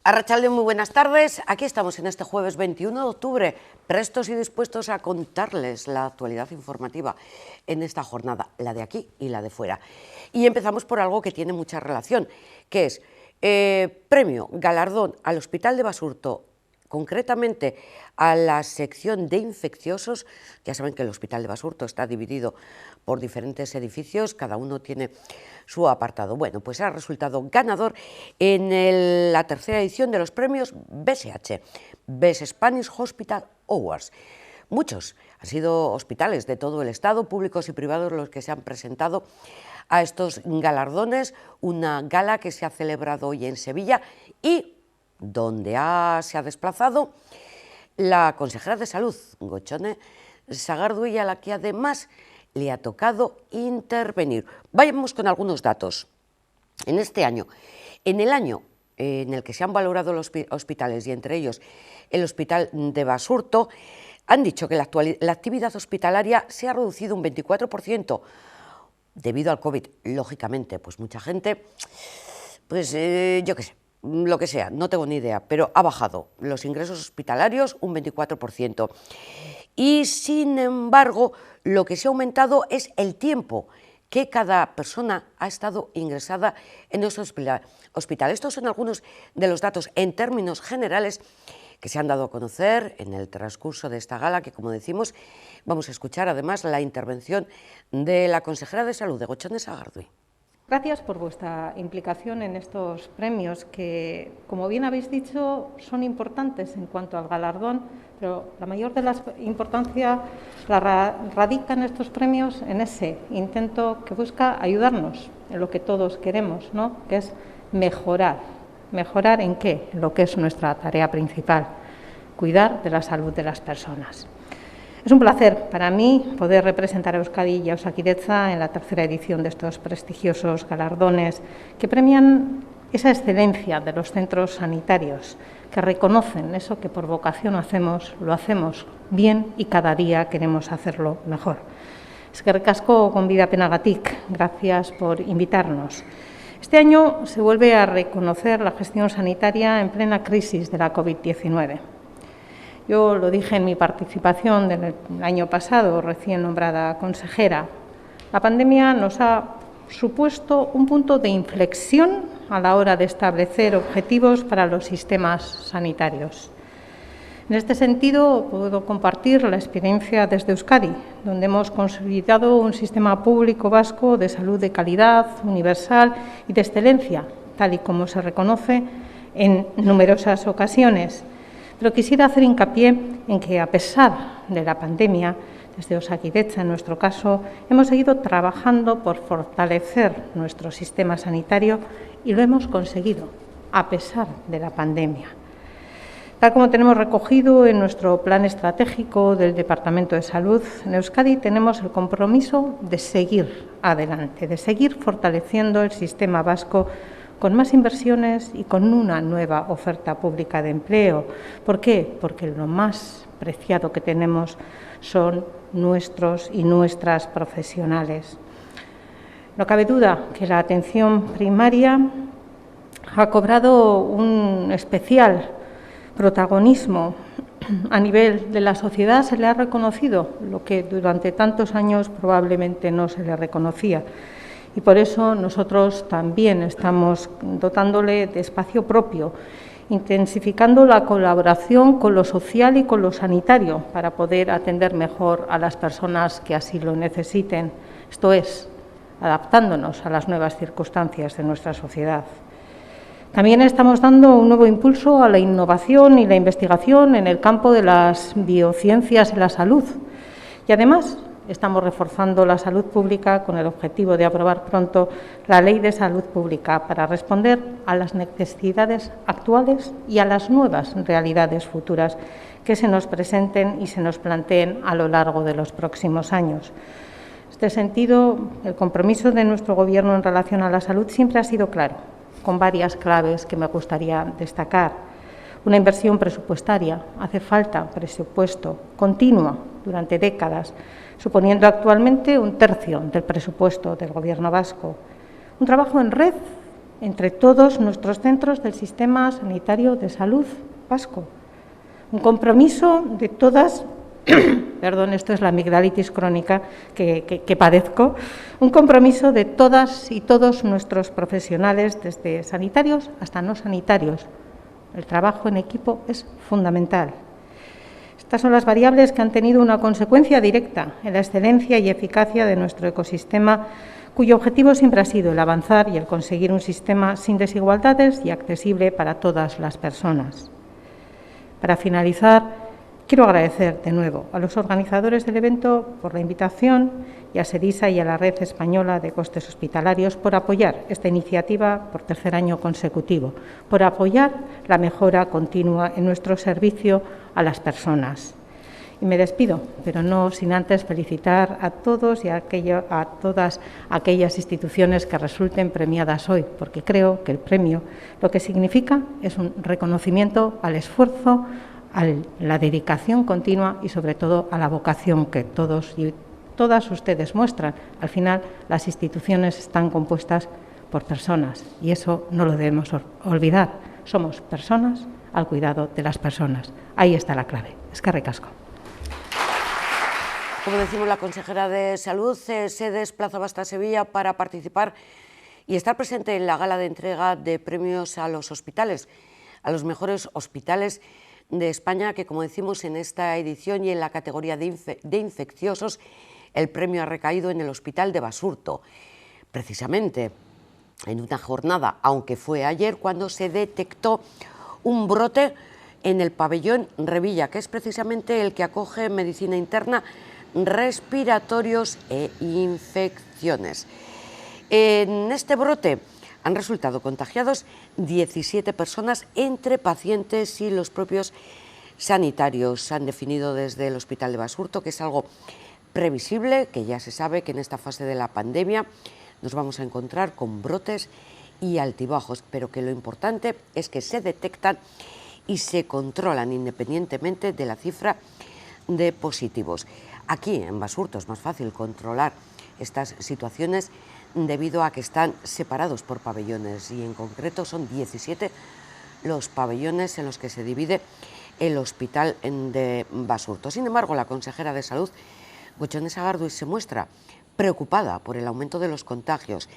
Arratsalde, muy buenas tardes. Aquí estamos en este jueves 21 de octubre, prestos y dispuestos a contarles la actualidad informativa en esta jornada, la de aquí y la de fuera. Y empezamos por algo que tiene mucha relación, que es premio, galardón al Hospital de Basurto, concretamente a la sección de infecciosos. Ya saben que el Hospital de Basurto está dividido por diferentes edificios, cada uno tiene su apartado. Bueno, pues ha resultado ganador en la tercera edición de los premios BSH, Best Spanish Hospital Awards. Muchos han sido hospitales de todo el Estado, públicos y privados, los que se han presentado a estos galardones, una gala que se ha celebrado hoy en Sevilla y donde se ha desplazado la consejera de Salud, Gochone Sagardui, a la que además le ha tocado intervenir. Vayamos con algunos datos. En este año, en el año en el que se han valorado los hospitales, y entre ellos el Hospital de Basurto, han dicho que la actividad hospitalaria se ha reducido un 24%, debido al COVID, lógicamente, pues mucha gente, pues yo qué sé, lo que sea, no tengo ni idea, pero ha bajado los ingresos hospitalarios un 24%. Y sin embargo, lo que se ha aumentado es el tiempo que cada persona ha estado ingresada en nuestro hospital. Estos son algunos de los datos en términos generales que se han dado a conocer en el transcurso de esta gala, que, como decimos, vamos a escuchar además la intervención de la consejera de Salud, de Gochone Sagardui. Gracias por vuestra implicación en estos premios que, como bien habéis dicho, son importantes en cuanto al galardón, pero la mayor de las importancia radica en estos premios en ese intento que busca ayudarnos en lo que todos queremos, ¿no? Que es mejorar. ¿Mejorar en qué? En lo que es nuestra tarea principal, cuidar de la salud de las personas. Es un placer para mí poder representar a Euskadi y a Osakidetza en la tercera edición de estos prestigiosos galardones que premian esa excelencia de los centros sanitarios, que reconocen eso que por vocación hacemos, lo hacemos bien y cada día queremos hacerlo mejor. Eskerrik asko gonbidapenagatik, gracias por invitarnos. Este año se vuelve a reconocer la gestión sanitaria en plena crisis de la COVID-19. Yo lo dije en mi participación del año pasado, recién nombrada consejera. La pandemia nos ha supuesto un punto de inflexión a la hora de establecer objetivos para los sistemas sanitarios. En este sentido, puedo compartir la experiencia desde Euskadi, donde hemos consolidado un sistema público vasco de salud de calidad, universal y de excelencia, tal y como se reconoce en numerosas ocasiones. Pero quisiera hacer hincapié en que, a pesar de la pandemia, desde Osakidetza, en nuestro caso, hemos seguido trabajando por fortalecer nuestro sistema sanitario y lo hemos conseguido, a pesar de la pandemia. Tal como tenemos recogido en nuestro plan estratégico del Departamento de Salud, en Euskadi tenemos el compromiso de seguir adelante, de seguir fortaleciendo el sistema vasco con más inversiones y con una nueva oferta pública de empleo. ¿Por qué? Porque lo más preciado que tenemos son nuestros y nuestras profesionales. No cabe duda que la atención primaria ha cobrado un especial protagonismo a nivel de la sociedad. Se le ha reconocido lo que durante tantos años probablemente no se le reconocía. Y por eso nosotros también estamos dotándole de espacio propio, intensificando la colaboración con lo social y con lo sanitario para poder atender mejor a las personas que así lo necesiten, esto es, adaptándonos a las nuevas circunstancias de nuestra sociedad. También estamos dando un nuevo impulso a la innovación y la investigación en el campo de las biociencias y la salud. Y además estamos reforzando la salud pública con el objetivo de aprobar pronto la Ley de Salud Pública para responder a las necesidades actuales y a las nuevas realidades futuras que se nos presenten y se nos planteen a lo largo de los próximos años. En este sentido, el compromiso de nuestro Gobierno en relación a la salud siempre ha sido claro, con varias claves que me gustaría destacar. Una inversión presupuestaria, hace falta presupuesto continuo durante décadas, suponiendo actualmente un tercio del presupuesto del Gobierno vasco. Un trabajo en red entre todos nuestros centros del sistema sanitario de salud vasco. Un compromiso de todas, perdón, esto es la amigdalitis crónica que padezco, un compromiso de todas y todos nuestros profesionales, desde sanitarios hasta no sanitarios. El trabajo en equipo es fundamental. Estas son las variables que han tenido una consecuencia directa en la excelencia y eficacia de nuestro ecosistema, cuyo objetivo siempre ha sido el avanzar y el conseguir un sistema sin desigualdades y accesible para todas las personas. Para finalizar, quiero agradecer de nuevo a los organizadores del evento por la invitación y a SEDISA y a la Red Española de Costes Hospitalarios por apoyar esta iniciativa por tercer año consecutivo, por apoyar la mejora continua en nuestro servicio a las personas. Y me despido, pero no sin antes felicitar a todos y a todas aquellas instituciones que resulten premiadas hoy, porque creo que el premio lo que significa es un reconocimiento al esfuerzo, a la dedicación continua y, sobre todo, a la vocación que todos y todas ustedes muestran. Al final, las instituciones están compuestas por personas y eso no lo debemos olvidar. Somos personas al cuidado de las personas. Ahí está la clave. Eskerrik asko. Como decimos, la consejera de Salud se desplazaba hasta Sevilla para participar y estar presente en la gala de entrega de premios a los hospitales, a los mejores hospitales de España, que, como decimos, en esta edición y en la categoría de infecciosos, el premio ha recaído en el Hospital de Basurto, precisamente en una jornada, aunque fue ayer, cuando se detectó un brote en el pabellón Revilla, que es precisamente el que acoge medicina interna, respiratorios e infecciones. En este brote han resultado contagiados 17 personas entre pacientes y los propios sanitarios. Han definido desde el Hospital de Basurto que es algo previsible, que ya se sabe que en esta fase de la pandemia nos vamos a encontrar con brotes y altibajos, pero que lo importante es que se detectan y se controlan independientemente de la cifra de positivos. Aquí en Basurto es más fácil controlar estas situaciones debido a que están separados por pabellones y en concreto son 17 los pabellones en los que se divide el Hospital de Basurto. Sin embargo, la consejera de Salud, Gochone Sagardui, se muestra preocupada por el aumento de los contagios.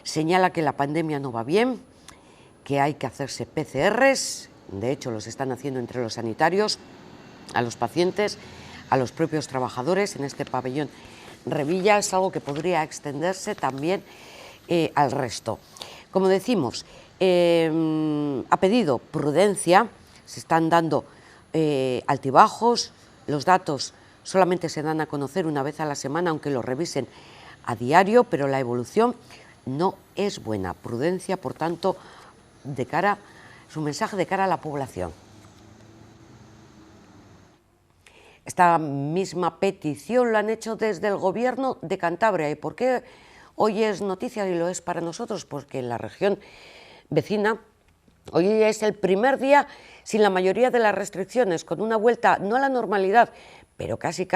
Señala que la pandemia no va bien, que hay que hacerse PCRs, de hecho los están haciendo entre los sanitarios, a los pacientes, a los propios trabajadores en este pabellón Revilla. Es algo que podría extenderse también al resto. Como decimos, ha pedido prudencia, se están dando altibajos, los datos solamente se dan a conocer una vez a la semana, aunque lo revisen a diario, pero la evolución no es buena. Prudencia, por tanto, es un mensaje de cara a la población. Esta misma petición lo han hecho desde el Gobierno de Cantabria. ¿Y por qué hoy es noticia y lo es para nosotros? Porque en la región vecina hoy es el primer día sin la mayoría de las restricciones, con una vuelta no a la normalidad, pero casi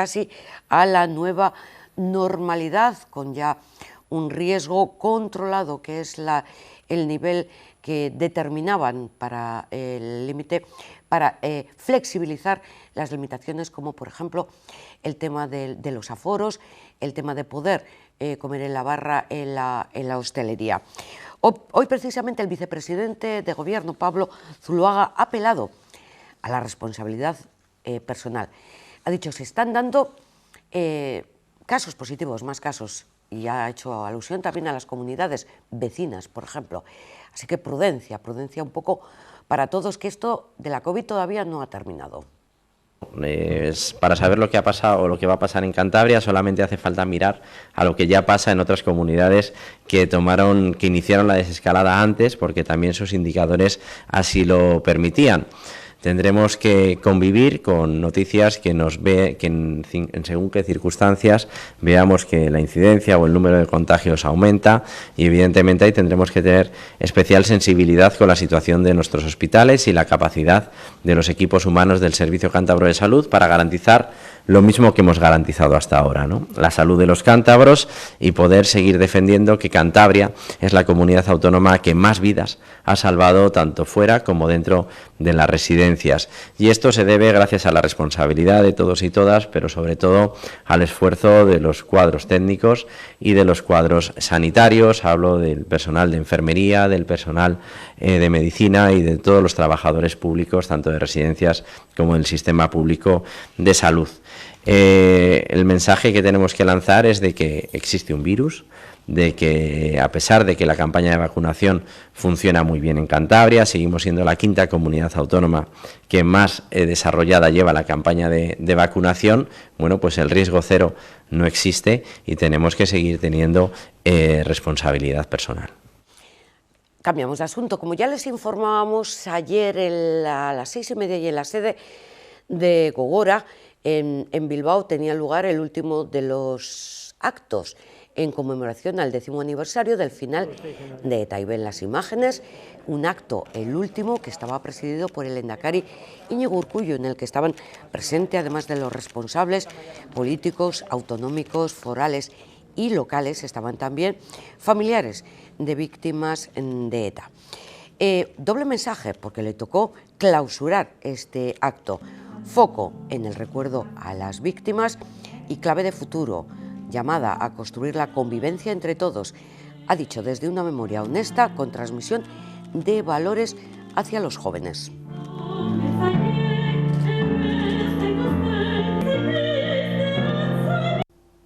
a la nueva normalidad, con ya un riesgo controlado, que es el nivel que determinaban para el límite, para flexibilizar las limitaciones, como por ejemplo el tema de los aforos, el tema de poder comer en la barra en la hostelería. Hoy precisamente el vicepresidente de Gobierno, Pablo Zuloaga, ha apelado a la responsabilidad personal. Ha dicho, se están dando casos positivos, más casos, y ha hecho alusión también a las comunidades vecinas, por ejemplo. Así que prudencia un poco para todos, que esto de la COVID todavía no ha terminado. Para saber lo que ha pasado o lo que va a pasar en Cantabria solamente hace falta mirar a lo que ya pasa en otras comunidades que iniciaron la desescalada antes, porque también sus indicadores así lo permitían. Tendremos que convivir con noticias que en según qué circunstancias veamos que la incidencia o el número de contagios aumenta, y evidentemente ahí tendremos que tener especial sensibilidad con la situación de nuestros hospitales y la capacidad de los equipos humanos del Servicio Cántabro de Salud para garantizar lo mismo que hemos garantizado hasta ahora, ¿no? La salud de los cántabros y poder seguir defendiendo que Cantabria es la comunidad autónoma que más vidas ha salvado tanto fuera como dentro de las residencias. Y esto se debe gracias a la responsabilidad de todos y todas, pero sobre todo al esfuerzo de los cuadros técnicos y de los cuadros sanitarios. Hablo del personal de enfermería, del personal de medicina y de todos los trabajadores públicos, tanto de residencias como del sistema público de salud. El mensaje que tenemos que lanzar es de que existe un virus, de que a pesar de que la campaña de vacunación funciona muy bien en Cantabria, seguimos siendo la quinta comunidad autónoma que más desarrollada lleva la campaña de vacunación, bueno, pues el riesgo cero no existe y tenemos que seguir teniendo responsabilidad personal. Cambiamos de asunto. Como ya les informábamos ayer a las 6:30 y en la sede de Gogora, en Bilbao, tenía lugar el último de los actos en conmemoración al 10º aniversario del final de ETA. Y ven las imágenes, un acto, el último, que estaba presidido por el lehendakari Iñigo Urkullu, en el que estaban presentes, además de los responsables políticos, autonómicos, forales y locales, estaban también familiares de víctimas de ETA. Doble mensaje, porque le tocó clausurar este acto. Foco en el recuerdo a las víctimas y clave de futuro, llamada a construir la convivencia entre todos, ha dicho, desde una memoria honesta con transmisión de valores hacia los jóvenes.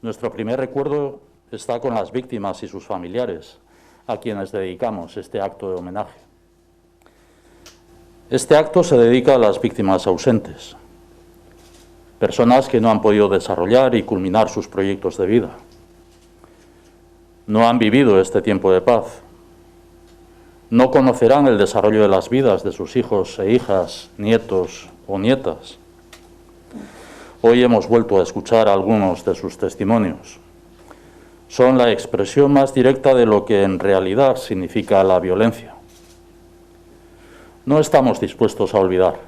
Nuestro primer recuerdo está con las víctimas y sus familiares, a quienes dedicamos este acto de homenaje. Este acto se dedica a las víctimas ausentes, personas que no han podido desarrollar y culminar sus proyectos de vida. No han vivido este tiempo de paz. No conocerán el desarrollo de las vidas de sus hijos e hijas, nietos o nietas. Hoy hemos vuelto a escuchar algunos de sus testimonios. Son la expresión más directa de lo que en realidad significa la violencia. No estamos dispuestos a olvidar.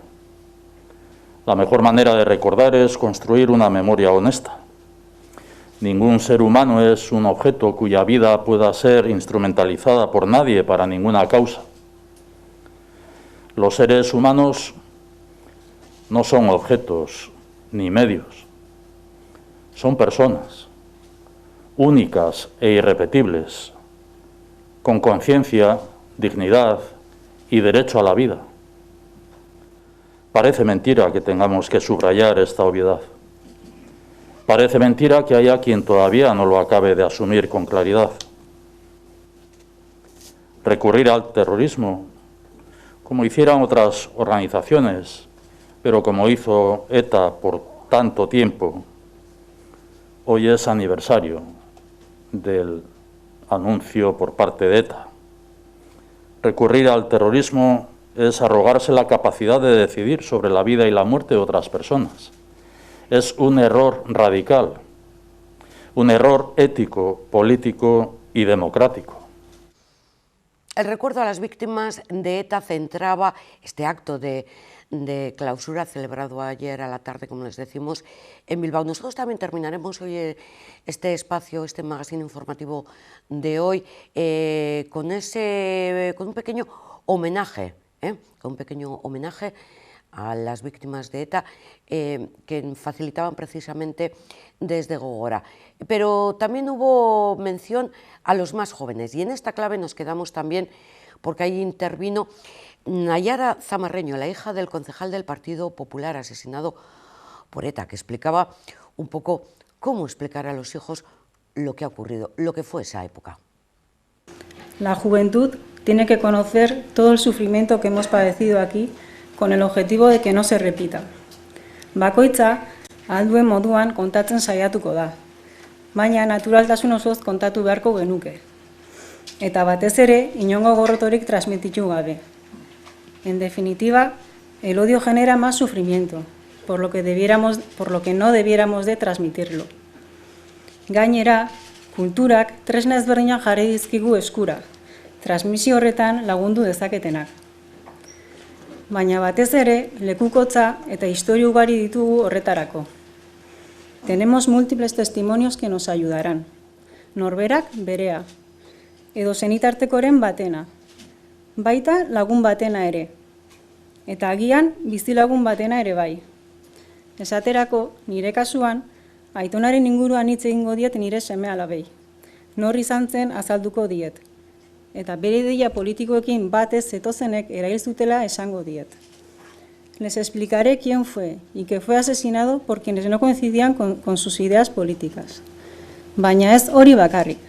La mejor manera de recordar es construir una memoria honesta. Ningún ser humano es un objeto cuya vida pueda ser instrumentalizada por nadie para ninguna causa. Los seres humanos no son objetos ni medios. Son personas, únicas e irrepetibles, con conciencia, dignidad y derecho a la vida. Parece mentira que tengamos que subrayar esta obviedad. Parece mentira que haya quien todavía no lo acabe de asumir con claridad. Recurrir al terrorismo, como hicieran otras organizaciones, pero como hizo ETA por tanto tiempo, hoy es aniversario del anuncio por parte de ETA. Recurrir al terrorismo es arrogarse la capacidad de decidir sobre la vida y la muerte de otras personas. Es un error radical, un error ético, político y democrático. El recuerdo a las víctimas de ETA centraba este acto de clausura celebrado ayer a la tarde, como les decimos, en Bilbao. Nosotros también terminaremos hoy este espacio, este magazine informativo de hoy, con un pequeño homenaje, a las víctimas de ETA, que facilitaban precisamente desde Gogora. Pero también hubo mención a los más jóvenes, y en esta clave nos quedamos también porque ahí intervino Nayara Zamarreño, la hija del concejal del Partido Popular asesinado por ETA, que explicaba un poco cómo explicar a los hijos lo que ha ocurrido, lo que fue esa época. La juventud tiene que conocer todo el sufrimiento que hemos padecido aquí con el objetivo de que no se repita. Bakoitza, ahal duen moduan kontatzen saiatuko da, baina naturaltasun osoz kontatu beharko genuke. Eta batez ere, inongo gorrotorik transmititu gabe. En definitiva, el odio genera más sufrimiento, por lo que no debiéramos de transmitirlo. Gainera, kulturak tresna ezberdinak jarri dizkigu eskura, transmisio horretan lagundu dezaketenak. Baina batez ere, lekukotza eta istorio ugari ditugu horretarako. Tenemos múltiples testimonios que nos ayudarán. Norberak berea, edo senitartekoren batena, baita lagun batena ere, eta agian bizilagun batena ere bai. Esaterako, nire kasuan, aitonaren inguruan hitz egingo diet nire seme-alabei. Nor izan zen azalduko diet, eta bere ideia politikoekin batez zetozenek erail zutela esango diet. Les explicaré quién fue y que fue asesinado por quienes no coincidían con sus ideas políticas. Baina ez hori bakarrik.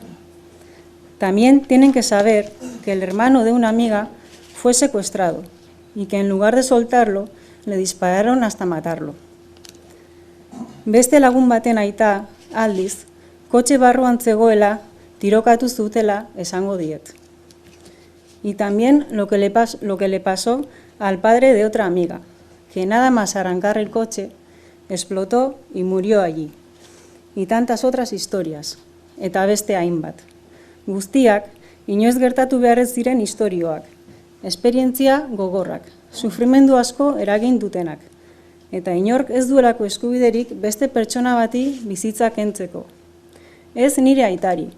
También tienen que saber que el hermano de una amiga fue secuestrado y que en lugar de soltarlo, le dispararon hasta matarlo. Beste lagun baten aita, aldiz, kotxe barruan zegoela, tirokatu zutela esango diet. Y también lo que le pasó al padre de otra amiga, que nada más arrancar el coche, explotó y murió allí. Y tantas otras historias, eta beste hainbat. Guztiak, inoiz gertatu behar ez diren istorioak, esperientzia gogorrak, sufrimendu asko eragin dutenak, eta inork ez duelako eskubiderik beste pertsona bati bizitza kentzeko. Ez nire aitari,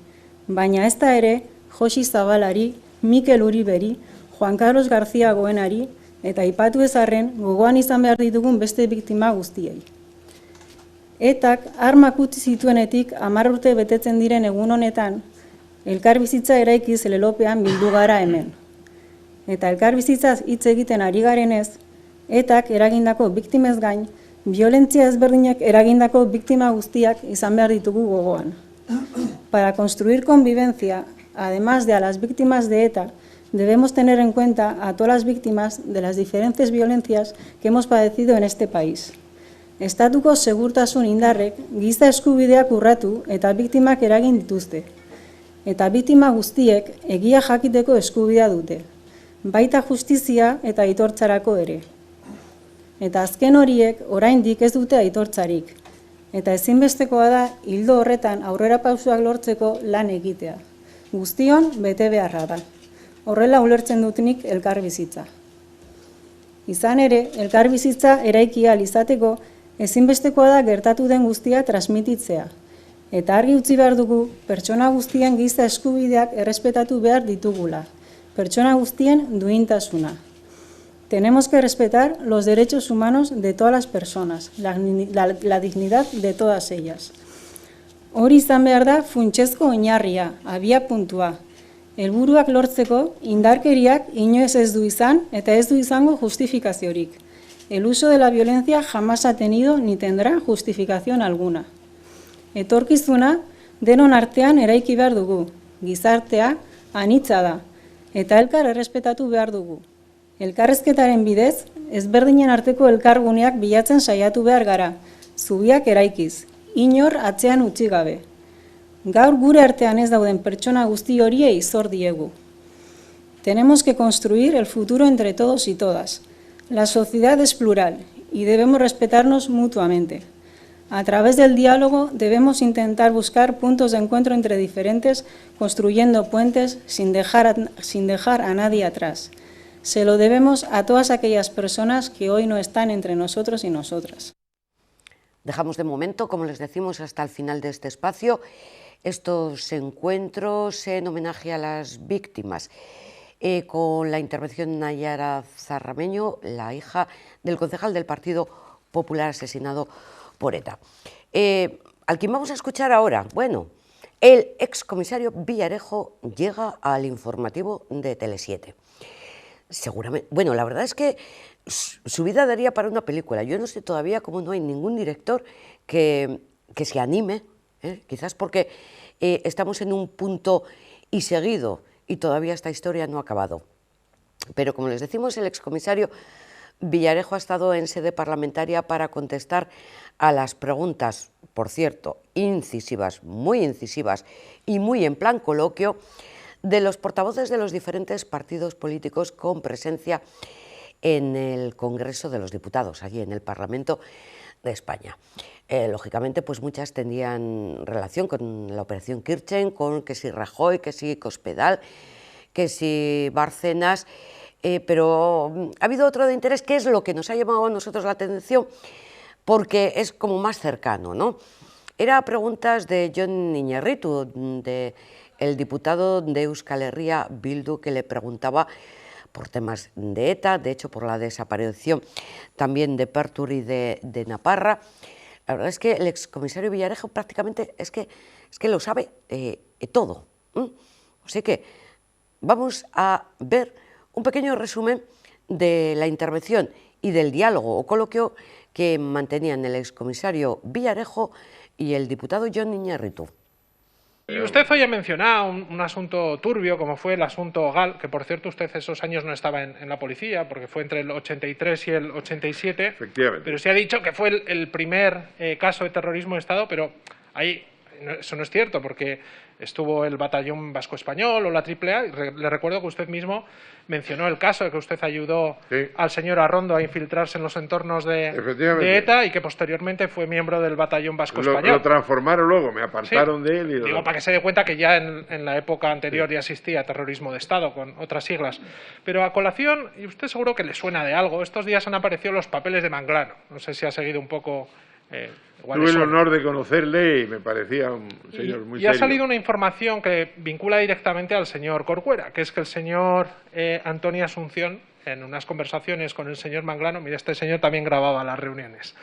baina ez da ere Josi Zabalari, Mikel Uriberi, Juan Carlos García Goenari, eta aipatu ezarren gogoan izan behar ditugun beste biktima guztiei. Etak armak utzi zituenetik 10 urte betetzen diren egun honetan, elkarbizitza eraikiz lelopean bildu gara hemen. Eta elkarbizitzaz hitz egiten ari garenez, etak eragindako biktimez gain, violentzia ezberdinak eragindako biktima guztiak izan behar ditugu gogoan. Para construir convivencia, además de a las víctimas de ETA, debemos tener en cuenta a todas las víctimas de las diferentes violencias que hemos padecido en este país. Estatuko segurtasun indarrek giza eskubideak urratu eta biktimak eragin dituzte. Eta biktima guztiek egia jakiteko eskubidea dute, baita justizia eta aitortzarako ere. Eta azken horiek oraindik ez dute aitortzarik, eta ezinbestekoa da ildo horretan aurrerapausoak lortzeko lan egitea. Guztion bete beharra da. Horrela ulertzen dut nik elkarbizitza. Izan ere, elkarbizitza eraiki ahal izateko ezinbestekoa da gertatu den guztia transmititzea. Eta argi utzi behar dugu, pertsona guztien giza eskubideak errespetatu behar ditugula. Pertsona guztien duintasuna. Tenemos que respetar los derechos humanos de todas las personas, la dignidad de todas ellas. Hori izan behar da funtsezko oinarria, abia puntua. Helburuak lortzeko indarkeriak inoiz ez du izan eta ez du izango justifikaziorik. El uso de la violencia jamás ha tenido ni tendrá justificación alguna. Etorkizuna denon artean eraiki behar dugu, gizartea anitza da, eta elkar errespetatu behar dugu. Elkarrezketaren bidez, ezberdinen arteko elkarguneak bilatzen saiatu behar gara, zubiak eraikiz, inor atzean utzi gabe. Gaur gure artean ez dauden pertsona guzti horiei zor diegu. Tenemos que construir el futuro entre todos y todas. La sociedad es plural y debemos respetarnos mutuamente. A través del diálogo debemos intentar buscar puntos de encuentro entre diferentes, construyendo puentes sin dejar a nadie atrás. Se lo debemos a todas aquellas personas que hoy no están entre nosotros y nosotras. Dejamos de momento, como les decimos, hasta el final de este espacio, estos encuentros en homenaje a las víctimas, con la intervención de Nayara Zarrameño, la hija del concejal del Partido Popular asesinado por ETA. Al quien vamos a escuchar ahora, bueno, el excomisario Villarejo llega al informativo de Tele7. Seguramente, bueno, la verdad es que su vida daría para una película. Yo no sé todavía cómo no hay ningún director que se anime, quizás porque estamos en un punto y seguido y todavía esta historia no ha acabado. Pero como les decimos, el excomisario Villarejo ha estado en sede parlamentaria para contestar a las preguntas, por cierto, incisivas y muy en plan coloquio, de los portavoces de los diferentes partidos políticos con presencia en el Congreso de los Diputados, allí en el Parlamento de España. Lógicamente, pues muchas tenían relación con la operación Kirchen, con que si Rajoy, que si Cospedal, que si Bárcenas, pero ha habido otro de interés, que es lo que nos ha llamado a nosotros la atención, porque es como más cercano, ¿no? Era a preguntas de Jon Iñarritu, el diputado de Euskal Herria Bildu, que le preguntaba por temas de ETA, de hecho por la desaparición también de Pertur y de Naparra. La verdad es que el excomisario Villarejo prácticamente es que lo sabe todo. Así que vamos a ver un pequeño resumen de la intervención y del diálogo o coloquio que mantenían el excomisario Villarejo y el diputado Jon Iñarritu. Y usted hoy ha mencionado un asunto turbio, como fue el asunto Gal, que por cierto usted esos años no estaba en la policía, porque fue entre el 83 y el 87. Efectivamente. Pero se ha dicho que fue el primer caso de terrorismo de Estado, pero ahí eso no es cierto, porque estuvo el Batallón Vasco Español o la AAA, y le recuerdo que usted mismo mencionó el caso de que usted ayudó al señor Arrondo a infiltrarse en los entornos de ETA y que posteriormente fue miembro del Batallón Vasco Español. Lo transformaron luego, me apartaron de él. Digo, para que se dé cuenta que ya en la época anterior ya existía terrorismo de Estado con otras siglas. Pero a colación, y usted seguro que le suena de algo, estos días han aparecido los papeles de Manglano. No sé si ha seguido un poco... Tuve el honor de conocerle y me parecía un señor muy serio. Y ha salido una información que vincula directamente al señor Corcuera, que es que el señor Antonio Asunción, en unas conversaciones con el señor Manglano, mira, este señor también grababa las reuniones.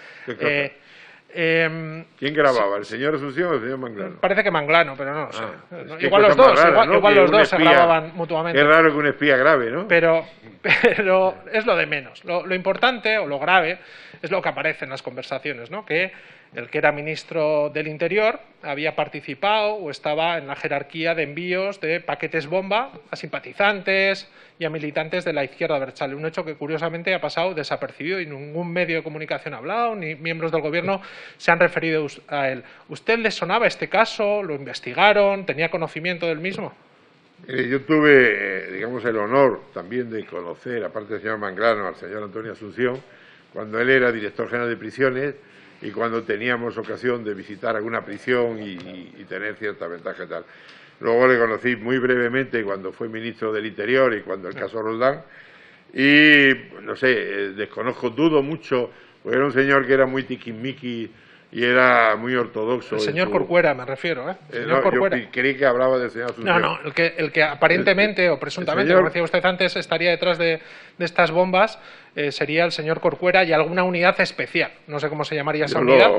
¿Quién grababa? ¿El señor Asunción o el señor Manglano? Parece que Manglano, pero no lo sé. Igual los dos, rara, ¿no? igual los dos se grababan mutuamente. Es raro que un espía grabe, ¿no? Pero es lo de menos. Lo importante o lo grave es lo que aparece en las conversaciones, ¿no? Que el que era ministro del Interior había participado o estaba en la jerarquía de envíos de paquetes bomba a simpatizantes y a militantes de la izquierda abertzale. Un hecho que curiosamente ha pasado desapercibido y ningún medio de comunicación ha hablado, ni miembros del gobierno se han referido a él. ¿Usted le sonaba este caso? ¿Lo investigaron? ¿Tenía conocimiento del mismo? Yo tuve, digamos, el honor también de conocer, aparte del señor Manglano, al señor Antonio Asunción, cuando él era director general de prisiones y cuando teníamos ocasión de visitar alguna prisión y tener cierta ventaja y tal. Luego le conocí muy brevemente cuando fue ministro del Interior y cuando el caso Roldán. Y, no sé, desconozco, dudo mucho, porque era un señor que era muy tiquismiqui y era muy ortodoxo. El señor Corcuera, me refiero, ¿eh? No, Corcuera. Yo creí que hablaba del señor Asunción. No, el que aparentemente o presuntamente, como decía usted antes, estaría detrás de estas bombas, sería el señor Corcuera y alguna unidad especial. No sé cómo se llamaría esa unidad,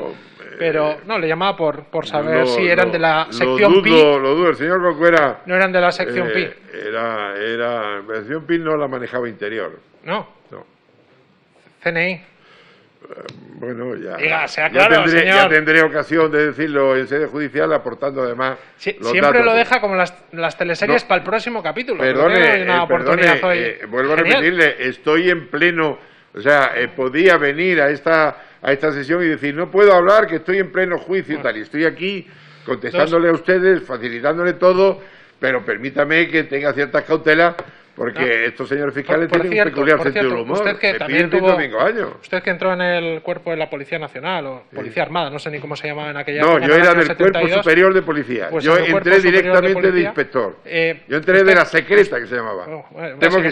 pero no, le llamaba por saber si eran de la sección Pi. Lo dudo, el señor Corcuera... No eran de la sección Pi. La sección Pi no la manejaba Interior. No. CNI. Bueno, ya, diga, sea claro, ya tendré ocasión de decirlo en sede judicial, aportando además siempre datos. lo deja como las teleseries para el próximo capítulo. Perdone, vuelvo a repetirle, estoy en pleno, o sea, podía venir a esta sesión y decir, no puedo hablar, que estoy en pleno juicio y tal, y estoy aquí contestándole a ustedes, facilitándole todo, pero permítame que tenga ciertas cautelas, porque estos señores fiscales tienen un peculiar sentido del humor. Usted que también usted que entró en el cuerpo de la Policía Nacional o Policía Armada, no sé ni cómo se llamaba en aquella época. No, yo era del Cuerpo Superior de Policía. Pues yo entré directamente de inspector. Yo entré de la secreta, que se llamaba. Me temo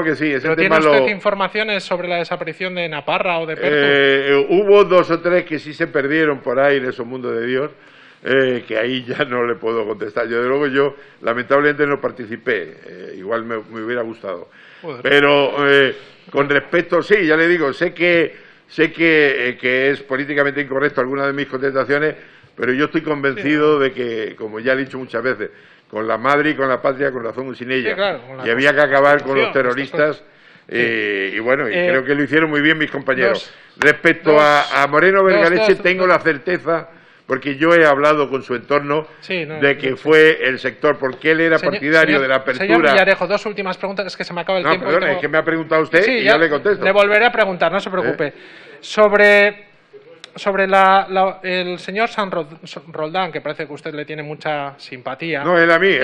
que sí. ¿Pero tiene usted informaciones sobre la desaparición de Naparra o de Pertur? Hubo 2 o 3 que sí se perdieron por ahí en esos mundos de Dios. Que ahí ya no le puedo contestar. Yo, de luego, lamentablemente no participé. Igual me hubiera gustado. Joder. Pero con respecto, sí, ya le digo, sé que es políticamente incorrecto alguna de mis contestaciones, pero yo estoy convencido de que, como ya he dicho muchas veces, con la madre y con la patria, con razón o sin ella, y había que acabar con los terroristas. Y bueno, y creo que lo hicieron muy bien mis compañeros. Respecto a Moreno Vergaleche, tengo la certeza, porque yo he hablado con su entorno, de que fue el sector, porque él era partidario de la apertura. Señor Villarejo, 2 últimas preguntas, es que se me acaba el tiempo. Perdón, es que me ha preguntado usted y ya le contesto. Le volveré a preguntar, no se preocupe. Sobre el señor Roldán, que parece que usted le tiene mucha simpatía. No, él a mí.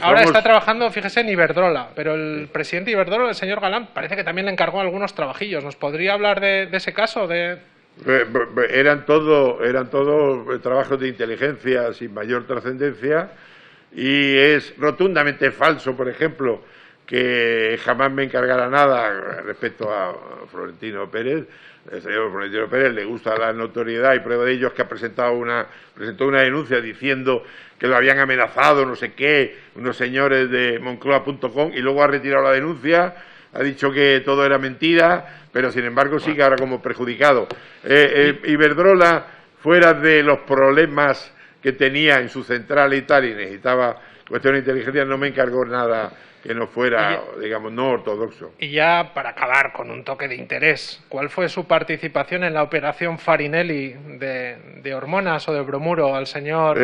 Ahora está trabajando, fíjese, en Iberdrola, pero el presidente de Iberdrola, el señor Galán, parece que también le encargó algunos trabajillos. ¿Nos podría hablar de ese caso? Eran todo trabajos de inteligencia sin mayor trascendencia, y es rotundamente falso, por ejemplo, que jamás me encargara nada respecto a Florentino Pérez. El señor Florentino Pérez le gusta la notoriedad y prueba de ello es que presentó una denuncia diciendo que lo habían amenazado, no sé qué, unos señores de Moncloa.com, y luego ha retirado la denuncia, ha dicho que todo era mentira, pero sin embargo sigue ahora como perjudicado. Iberdrola, fuera de los problemas que tenía en su central y tal, y necesitaba cuestiones de inteligencia, no me encargó nada que no fuera, digamos, no ortodoxo. Y ya para acabar con un toque de interés, ¿cuál fue su participación en la operación Farinelli de hormonas o de bromuro al señor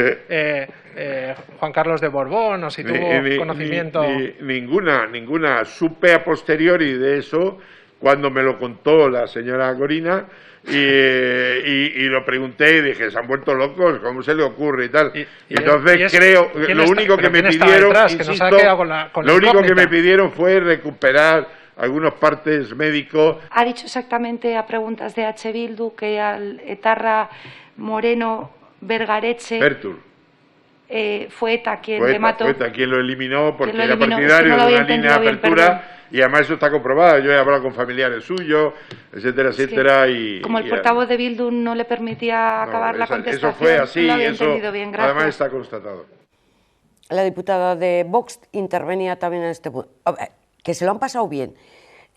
Juan Carlos de Borbón, o si tuvo conocimiento? Ninguna. Supe a posteriori de eso cuando me lo contó la señora Gorina y lo pregunté y dije, se han vuelto locos, ¿cómo se le ocurre y tal? Entonces creo, lo único que me pidieron, me pidieron fue recuperar algunos partes médicos. Ha dicho exactamente a preguntas de H. Bildu que al etarra Moreno Vergareche fue ETA quien le mató. Fue ETA quien lo eliminó porque era partidario de una línea de apertura. Y además eso está comprobado, yo he hablado con familiares suyos, etcétera, etcétera. Como el portavoz de Bildu no le permitía acabar la contestación, eso fue así, no lo había entendido bien, gracias. Además está constatado. La diputada de Vox intervenía también en este punto. Que se lo han pasado bien.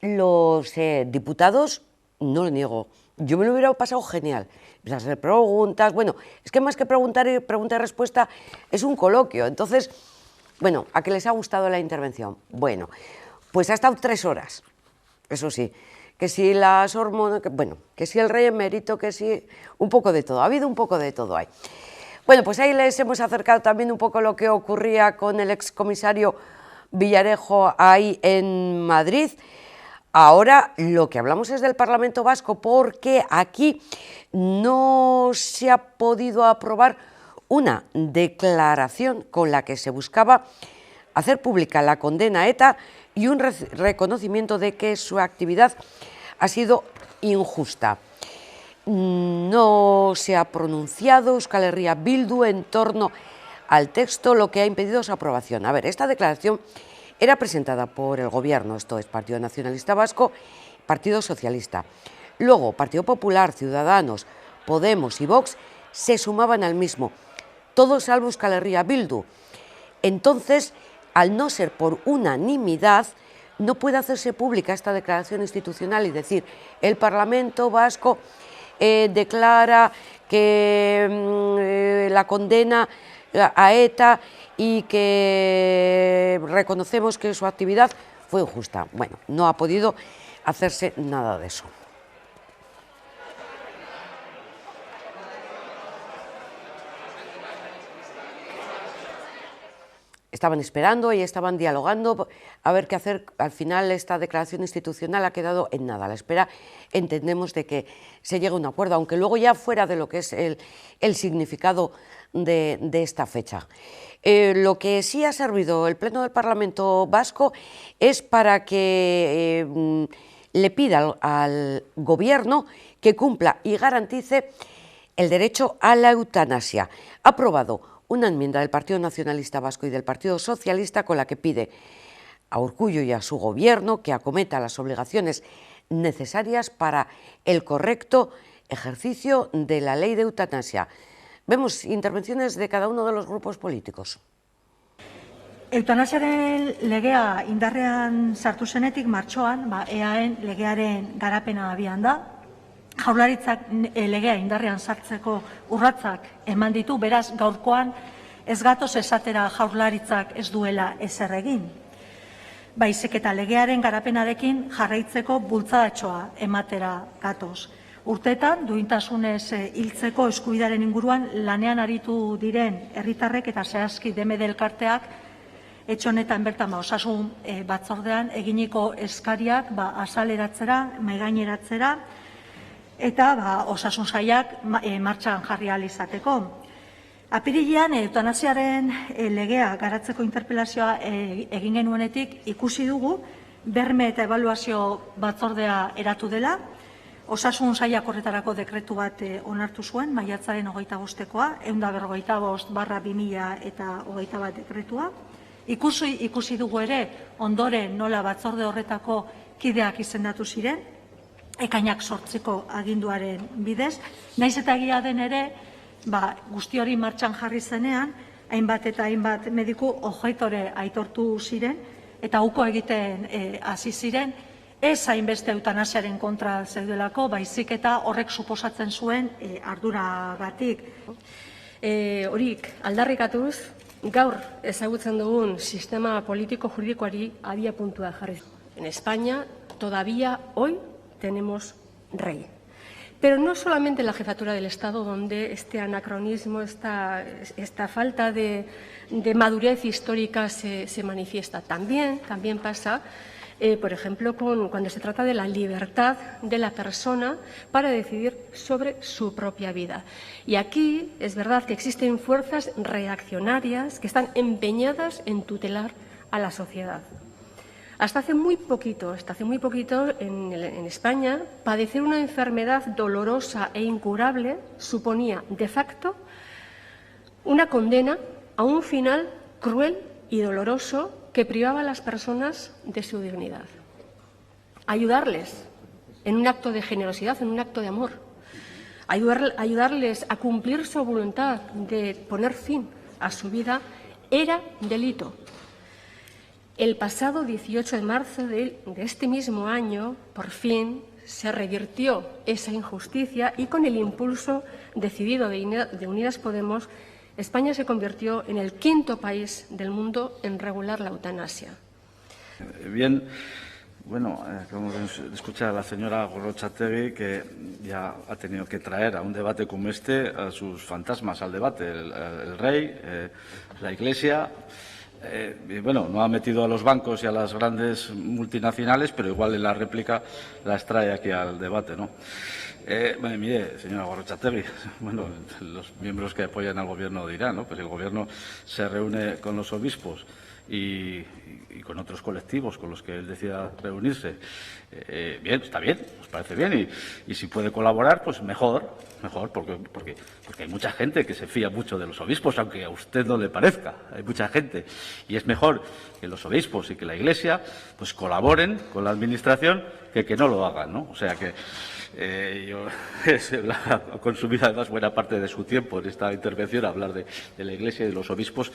Los diputados, no lo niego, yo me lo hubiera pasado genial. Hacer preguntas, bueno, es que más que pregunta y respuesta es un coloquio. Entonces, bueno, ¿a qué les ha gustado la intervención? Bueno, pues ha estado 3 horas, eso sí, que si las hormonas, que si el rey emérito, que si un poco de todo, ha habido un poco de todo ahí. Bueno, pues ahí les hemos acercado también un poco lo que ocurría con el excomisario Villarejo ahí en Madrid. Ahora lo que hablamos es del Parlamento Vasco, porque aquí no se ha podido aprobar una declaración con la que se buscaba hacer pública la condena a ETA y un reconocimiento de que su actividad ha sido injusta. No se ha pronunciado Euskal Herria Bildu en torno al texto, lo que ha impedido su aprobación. A ver, esta declaración era presentada por el Gobierno, esto es Partido Nacionalista Vasco, Partido Socialista. Luego, Partido Popular, Ciudadanos, Podemos y Vox se sumaban al mismo, todos salvo Euskal Herria Bildu. Entonces, al no ser por unanimidad, no puede hacerse pública esta declaración institucional y decir, el Parlamento Vasco declara que la condena a ETA y que reconocemos que su actividad fue injusta. Bueno, no ha podido hacerse nada de eso. Estaban esperando y estaban dialogando a ver qué hacer. Al final esta declaración institucional ha quedado en nada. A la espera entendemos de que se llegue a un acuerdo, aunque luego ya fuera de lo que es el significado de esta fecha. Lo que sí ha servido el Pleno del Parlamento Vasco es para que le pida al Gobierno que cumpla y garantice el derecho a la eutanasia. Ha aprobado una enmienda del Partido Nacionalista Vasco y del Partido Socialista con la que pide a Urkullu y a su Gobierno que acometa las obligaciones necesarias para el correcto ejercicio de la ley de eutanasia. Vemos intervenciones de cada uno de los grupos políticos. Eutanasiaren legea indarrean sartu zenetik martxoan, EAen legearen garapena abian da. Jaurlaritzak legea indarrean sartzeko urratsak eman ditu, beraz gaurkoan ez gatoz esatera Jaurlaritzak ez duela ezer egin. Baizik eta legearen garapenarekin jarraitzeko bultzadatxoa ematera gatoz. Urteetan duintasunez hiltzeko eskubidearen inguruan lanean aritu diren herritarrek eta zehazki DMD elkarteak etxe honetan bertan osasun batzordean eginiko eskariak azaleratzera, mahaigaineratzera eta osasun sailak martxan jarri ahal izateko. Apirilean eutanasiaren legea garatzeko interpelazioa egin genuenetik ikusi dugu berme eta ebaluazio batzordea eratu dela. Osasun sailak horretarako dekretu bat onartu zuen, maiatzaren 25-koa, 145/2021 dekretua. Ikusi dugu ere, ondoren nola batzorde horretako kideak izendatu ziren, ekainak 8ko aginduaren bidez, naiz eta egia den ere, guzti hori martxan jarri zenean, hainbat eta hainbat mediku objektore aitortu ziren, eta uko egiten hasi ziren, ez hainbeste eutanasiaren kontra zeudelako, baizik eta horrek suposatzen zuen arduragatik. Horik, aldarrikatuz, gaur ezagutzen dugun sistema politiko-juridikoari abiapuntua jarri. En España, todavía hoy tenemos rey. Pero no solamente en la jefatura del Estado, donde este anacronismo, esta falta de madurez histórica se manifiesta. También pasa, por ejemplo, cuando se trata de la libertad de la persona para decidir sobre su propia vida. Y aquí es verdad que existen fuerzas reaccionarias que están empeñadas en tutelar a la sociedad. Hasta hace muy poquito en España, padecer una enfermedad dolorosa e incurable suponía, de facto, una condena a un final cruel y doloroso que privaba a las personas de su dignidad. Ayudarles en un acto de generosidad, en un acto de amor. Ayudarles a cumplir su voluntad de poner fin a su vida era delito. El pasado 18 de marzo de este mismo año, por fin, se revirtió esa injusticia y con el impulso decidido de Unidas Podemos, España se convirtió en el 5º país del mundo en regular la eutanasia. Bien, bueno, acabamos de escuchar a la señora Gorrotxategi, que ya ha tenido que traer a un debate como este a sus fantasmas al debate, el rey, la Iglesia. Y bueno, no ha metido a los bancos y a las grandes multinacionales, pero igual en la réplica las trae aquí al debate, ¿no? Bueno, mire, señora Gorrotxategi, bueno, los miembros que apoyan al Gobierno dirán, ¿no? Pues el Gobierno se reúne con los obispos y con otros colectivos con los que él decida reunirse. Bien, está bien, nos parece bien, y si puede colaborar, pues mejor, porque hay mucha gente que se fía mucho de los obispos, aunque a usted no le parezca, hay mucha gente, y es mejor que los obispos y que la Iglesia pues colaboren con la Administración que no lo hagan, ¿no? O sea que ha consumido además buena parte de su tiempo en esta intervención a hablar de la Iglesia y de los obispos.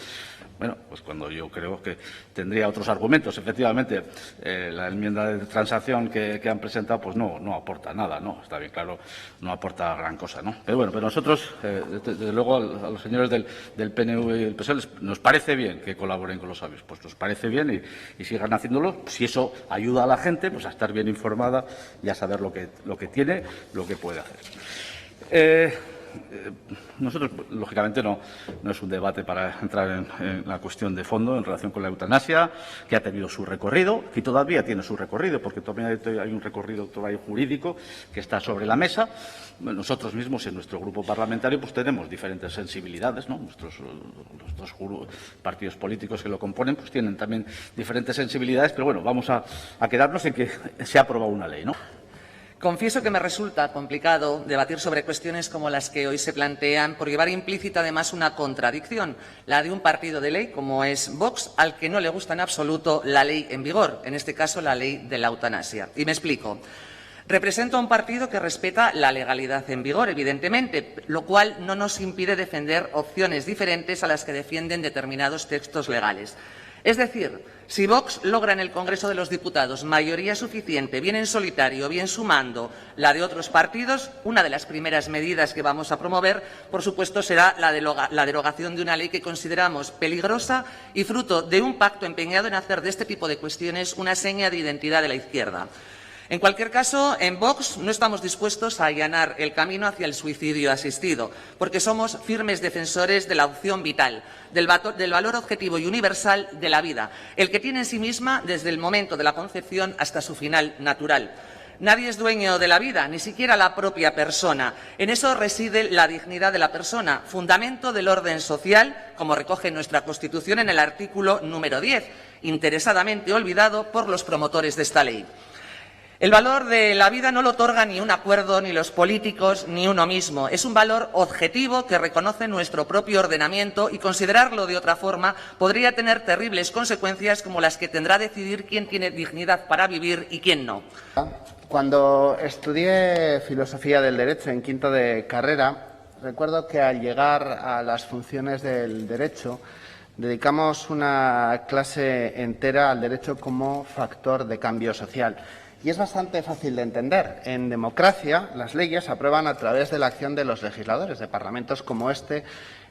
Bueno, pues cuando yo creo que tendría otros argumentos. Efectivamente, la enmienda de transacción que han presentado pues no aporta nada, ¿no? Está bien claro, no aporta gran cosa, ¿no? Pero bueno, pero nosotros, desde luego, a los señores del PNV y del PSOE nos parece bien que colaboren con los obispos, nos parece bien y sigan haciéndolo. Si eso ayuda a la gente pues a estar bien informada y a saber lo que tiene, lo que puede hacer. Nosotros, lógicamente, no es un debate para entrar en la cuestión de fondo en relación con la eutanasia, que ha tenido su recorrido, que todavía tiene su recorrido, porque todavía hay un recorrido todavía jurídico que está sobre la mesa. Nosotros mismos, en nuestro grupo parlamentario, pues tenemos diferentes sensibilidades, ¿no? Los dos partidos políticos que lo componen pues tienen también diferentes sensibilidades, pero bueno, vamos a quedarnos en que se ha aprobado una ley, ¿no? Confieso que me resulta complicado debatir sobre cuestiones como las que hoy se plantean por llevar implícita además una contradicción, la de un partido de ley como es Vox, al que no le gusta en absoluto la ley en vigor, en este caso la ley de la eutanasia. Y me explico. Represento a un partido que respeta la legalidad en vigor, evidentemente, lo cual no nos impide defender opciones diferentes a las que defienden determinados textos legales. Es decir, si Vox logra en el Congreso de los Diputados mayoría suficiente, bien en solitario, bien sumando la de otros partidos, una de las primeras medidas que vamos a promover, por supuesto, será la derogación de una ley que consideramos peligrosa y fruto de un pacto empeñado en hacer de este tipo de cuestiones una seña de identidad de la izquierda. En cualquier caso, en Vox no estamos dispuestos a allanar el camino hacia el suicidio asistido, porque somos firmes defensores de la opción vital, del valor objetivo y universal de la vida, el que tiene en sí misma desde el momento de la concepción hasta su final natural. Nadie es dueño de la vida, ni siquiera la propia persona. En eso reside la dignidad de la persona, fundamento del orden social, como recoge nuestra Constitución en el artículo número 10, interesadamente olvidado por los promotores de esta ley. El valor de la vida no lo otorga ni un acuerdo, ni los políticos, ni uno mismo. Es un valor objetivo que reconoce nuestro propio ordenamiento y considerarlo de otra forma podría tener terribles consecuencias como las que tendrá decidir quién tiene dignidad para vivir y quién no. Cuando estudié Filosofía del Derecho en quinto de carrera, recuerdo que al llegar a las funciones del derecho dedicamos una clase entera al derecho como factor de cambio social. Y es bastante fácil de entender. En democracia, las leyes se aprueban a través de la acción de los legisladores, de parlamentos como este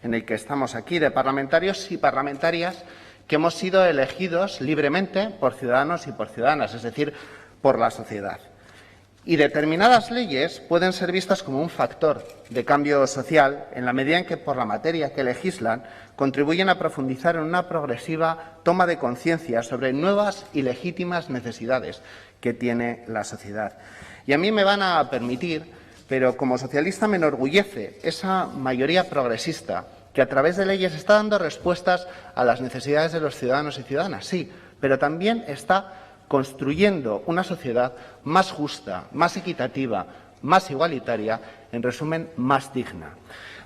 en el que estamos aquí, de parlamentarios y parlamentarias que hemos sido elegidos libremente por ciudadanos y por ciudadanas, es decir, por la sociedad. Y determinadas leyes pueden ser vistas como un factor de cambio social en la medida en que, por la materia que legislan, contribuyen a profundizar en una progresiva toma de conciencia sobre nuevas y legítimas necesidades que tiene la sociedad. Y a mí me van a permitir, pero como socialista me enorgullece esa mayoría progresista que a través de leyes está dando respuestas a las necesidades de los ciudadanos y ciudadanas, sí, pero también está construyendo una sociedad más justa, más equitativa, más igualitaria, en resumen, más digna.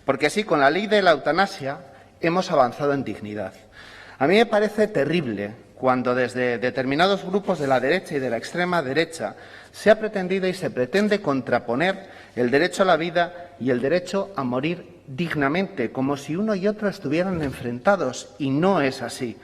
Porque así, con la ley de la eutanasia, hemos avanzado en dignidad. A mí me parece terrible cuando desde determinados grupos de la derecha y de la extrema derecha se ha pretendido y se pretende contraponer el derecho a la vida y el derecho a morir dignamente, como si uno y otro estuvieran enfrentados, y no es así.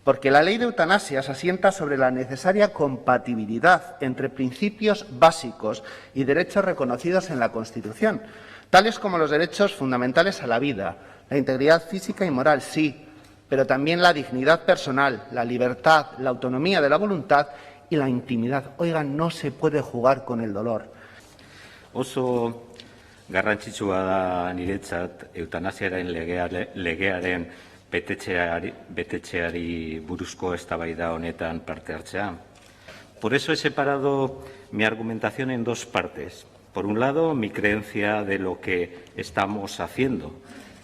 Porque la ley de eutanasia se asienta sobre la necesaria compatibilidad entre principios básicos y derechos reconocidos en la Constitución, tales como los derechos fundamentales a la vida, la integridad física y moral, sí, pero también la dignidad personal, la libertad, la autonomía de la voluntad y la intimidad. Oigan, no se puede jugar con el dolor. Oso garrantzitsua da niretzat eutanasiaren legearen betetzeari buruzko eztabaida honetan parte hartzea. Por eso he separado mi argumentación en dos partes. Por un lado, mi creencia de lo que estamos haciendo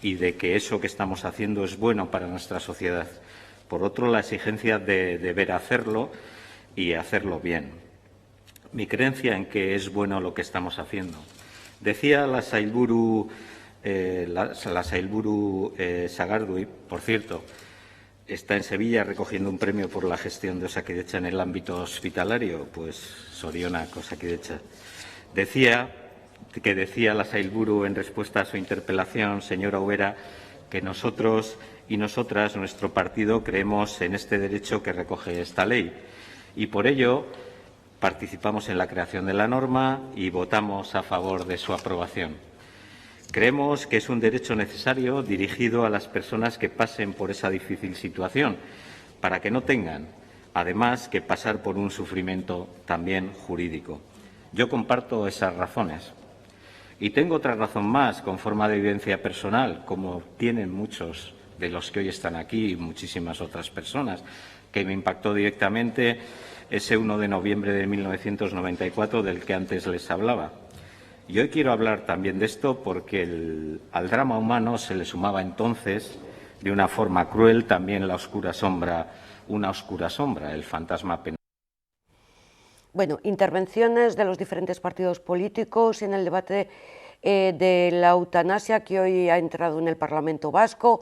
y de que eso que estamos haciendo es bueno para nuestra sociedad. Por otro, la exigencia de deber hacerlo y hacerlo bien. Mi creencia en que es bueno lo que estamos haciendo. Decía la Sailburu Sagardui, por cierto, está en Sevilla recogiendo un premio por la gestión de Osakidetza en el ámbito hospitalario, pues zorionak Osakidetza. Decía la Sailburu en respuesta a su interpelación, señora Ubera, que nosotros y nosotras, nuestro partido, creemos en este derecho que recoge esta ley y por ello participamos en la creación de la norma y votamos a favor de su aprobación. Creemos que es un derecho necesario dirigido a las personas que pasen por esa difícil situación, para que no tengan, además, que pasar por un sufrimiento también jurídico. Yo comparto esas razones. Y tengo otra razón más, con forma de vivencia personal, como tienen muchos de los que hoy están aquí y muchísimas otras personas, que me impactó directamente ese 1 de noviembre de 1994 del que antes les hablaba. Y hoy quiero hablar también de esto porque al drama humano se le sumaba entonces, de una forma cruel, también una oscura sombra, el fantasma penal. Bueno, intervenciones de los diferentes partidos políticos en el debate de la eutanasia que hoy ha entrado en el Parlamento vasco.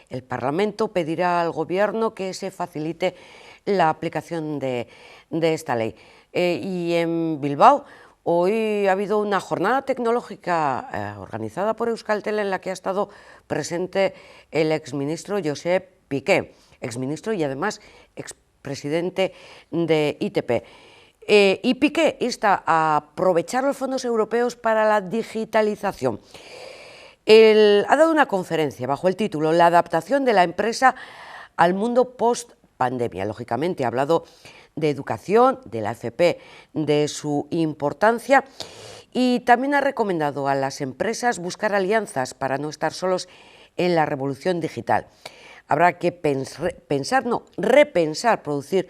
El Parlamento pedirá al Gobierno que se facilite la aplicación de esta ley. Y en Bilbao hoy ha habido una jornada tecnológica organizada por Euskaltel en la que ha estado presente el exministro Josep Piqué, exministro y además expresidente de ITP. Y Piqué insta a aprovechar los fondos europeos para la digitalización. Ha dado una conferencia bajo el título La adaptación de la empresa al mundo post-pandemia. Lógicamente ha hablado de educación, de la FP, de su importancia y también ha recomendado a las empresas buscar alianzas para no estar solos en la revolución digital. Habrá que repensar, producir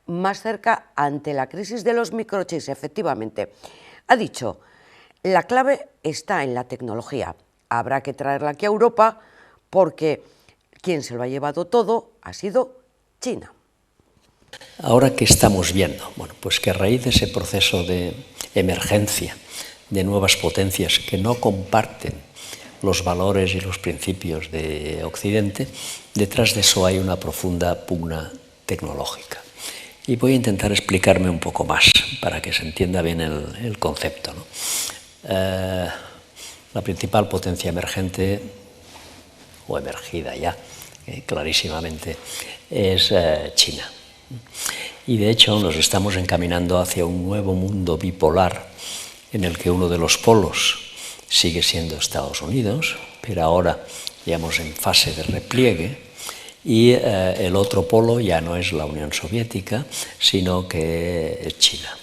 más cerca ante la crisis de los microchips, efectivamente. Ha dicho, la clave está en la tecnología. Habrá que traerla aquí a Europa porque quien se lo ha llevado todo ha sido China. Ahora, ¿qué estamos viendo? Bueno, pues que a raíz de ese proceso de emergencia de nuevas potencias que no comparten los valores y los principios de Occidente, detrás de eso hay una profunda pugna tecnológica. Y voy a intentar explicarme un poco más para que se entienda bien el concepto, ¿no? La principal potencia emergente, o emergida ya, clarísimamente, es China. Y de hecho nos estamos encaminando hacia un nuevo mundo bipolar en el que uno de los polos sigue siendo Estados Unidos, pero ahora, digamos, en fase de repliegue, y el otro polo ya no es la Unión Soviética, sino que es China.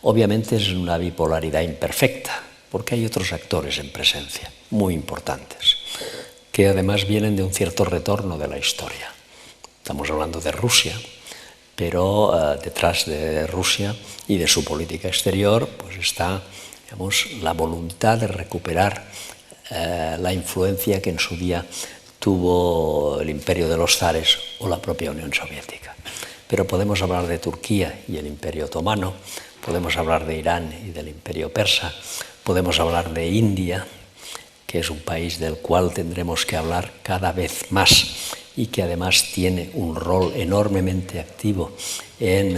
Obviamente es una bipolaridad imperfecta, porque hay otros actores en presencia, muy importantes, que además vienen de un cierto retorno de la historia. Estamos hablando de Rusia, pero detrás de Rusia y de su política exterior pues está, digamos, la voluntad de recuperar la influencia que en su día tuvo el imperio de los zares o la propia Unión Soviética. Pero podemos hablar de Turquía y el imperio otomano, podemos hablar de Irán y del imperio persa, podemos hablar de India, que es un país del cual tendremos que hablar cada vez más y que además tiene un rol enormemente activo en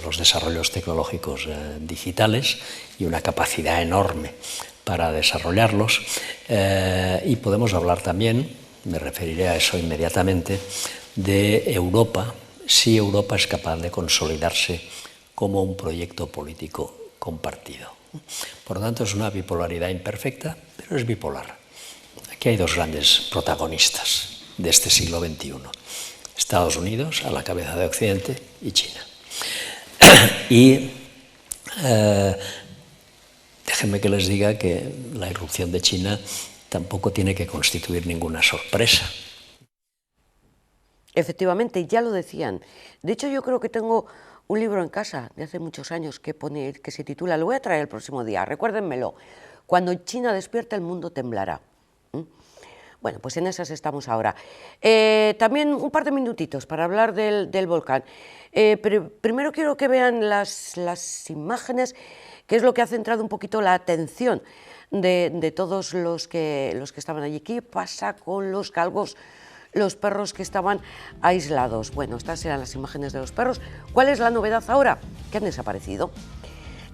los desarrollos tecnológicos digitales y una capacidad enorme para desarrollarlos. Y podemos hablar también, me referiré a eso inmediatamente, de Europa, si Europa es capaz de consolidarse como un proyecto político compartido. Por lo tanto, es una bipolaridad imperfecta, pero es bipolar. Aquí hay dos grandes protagonistas de este siglo XXI, Estados Unidos a la cabeza de Occidente y China. Y déjenme que les diga que la irrupción de China tampoco tiene que constituir ninguna sorpresa. Efectivamente, ya lo decían. De hecho, yo creo que tengo un libro en casa de hace muchos años que se titula, lo voy a traer el próximo día, recuérdenmelo, Cuando China despierte el mundo temblará. Bueno, pues en esas estamos ahora. También un par de minutitos para hablar del volcán. Pero primero quiero que vean las imágenes, que es lo que ha centrado un poquito la atención de todos los que estaban allí. ¿Qué pasa con los galgos, los perros que estaban aislados? Bueno, estas eran las imágenes de los perros. ¿Cuál es la novedad ahora? Que han desaparecido.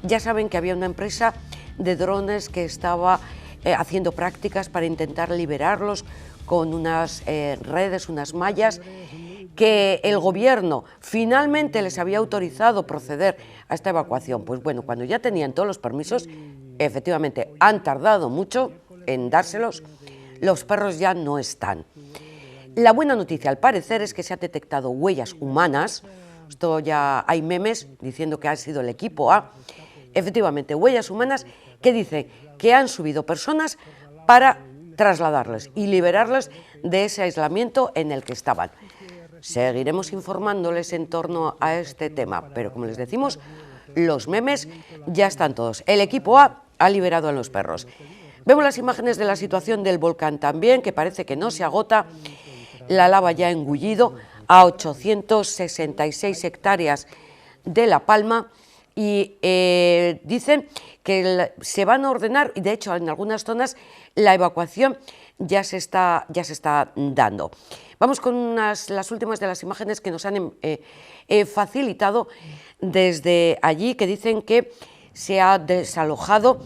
Ya saben que había una empresa de drones que estaba haciendo prácticas para intentar liberarlos con unas redes, unas mallas, que el gobierno finalmente les había autorizado proceder a esta evacuación. Pues bueno, cuando ya tenían todos los permisos, efectivamente han tardado mucho en dárselos, los perros ya no están. La buena noticia, al parecer, es que se han detectado huellas humanas. Esto ya hay memes diciendo que ha sido el equipo A. Efectivamente, huellas humanas que dicen que han subido personas para trasladarles y liberarles de ese aislamiento en el que estaban. Seguiremos informándoles en torno a este tema, pero como les decimos, los memes ya están todos. El equipo A ha liberado a los perros. Vemos las imágenes de la situación del volcán también, que parece que no se agota. La lava ya ha engullido a 866 hectáreas de La Palma y dicen que se van a ordenar, y de hecho en algunas zonas la evacuación ya se está dando. Vamos con las últimas de las imágenes que nos han facilitado desde allí, que dicen que se ha desalojado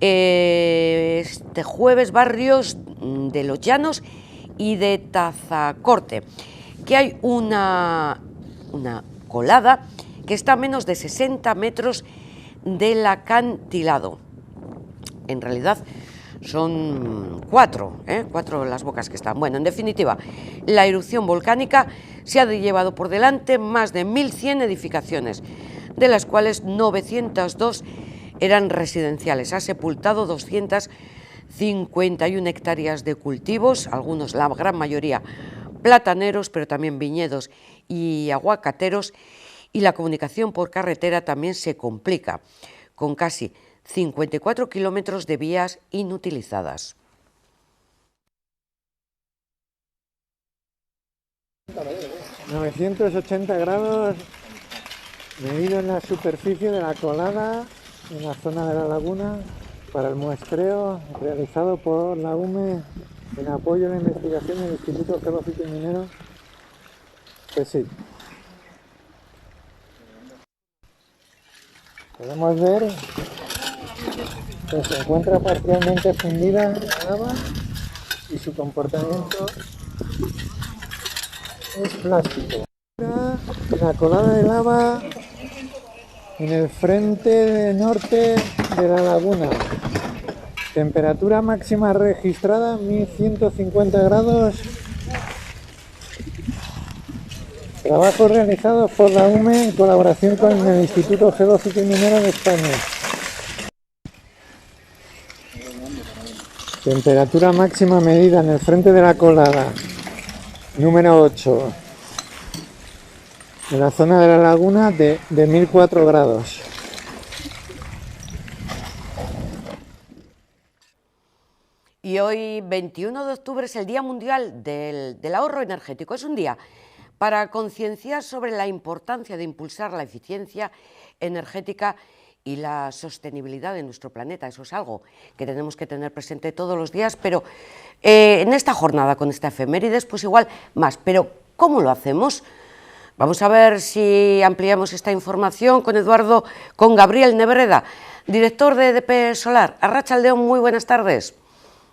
este jueves barrios de Los Llanos y de Tazacorte, que hay una colada que está a menos de 60 metros del acantilado. En realidad son cuatro las bocas que están. Bueno, en definitiva, la erupción volcánica se ha llevado por delante más de 1.100 edificaciones, de las cuales 902 eran residenciales. Ha sepultado 251 hectáreas de cultivos, algunos, la gran mayoría, plataneros, pero también viñedos y aguacateros, y la comunicación por carretera también se complica, con casi 54 kilómetros de vías inutilizadas. 980 grados medido en la superficie de la colada en la zona de la laguna para el muestreo realizado por la UME en apoyo a la investigación del Instituto Geológico y Minero CSIC. Podemos ver que se encuentra parcialmente fundida la lava y su comportamiento es plástico. La colada de lava en el frente norte de la laguna. Temperatura máxima registrada 1150 grados. Trabajos realizados por la UME en colaboración con el Instituto Geológico y Minero de España. Temperatura máxima medida en el frente de la colada, número 8, en la zona de la laguna de 1004 grados. Y hoy, 21 de octubre, es el Día Mundial del Ahorro Energético. Es un día para concienciar sobre la importancia de impulsar la eficiencia energética y la sostenibilidad de nuestro planeta. Eso es algo que tenemos que tener presente todos los días, pero en esta jornada, con esta efemérides, pues igual más. Pero, ¿cómo lo hacemos? Vamos a ver si ampliamos esta información con Gabriel Nebreda, director de EDP Solar. Arratsaldeon, muy buenas tardes.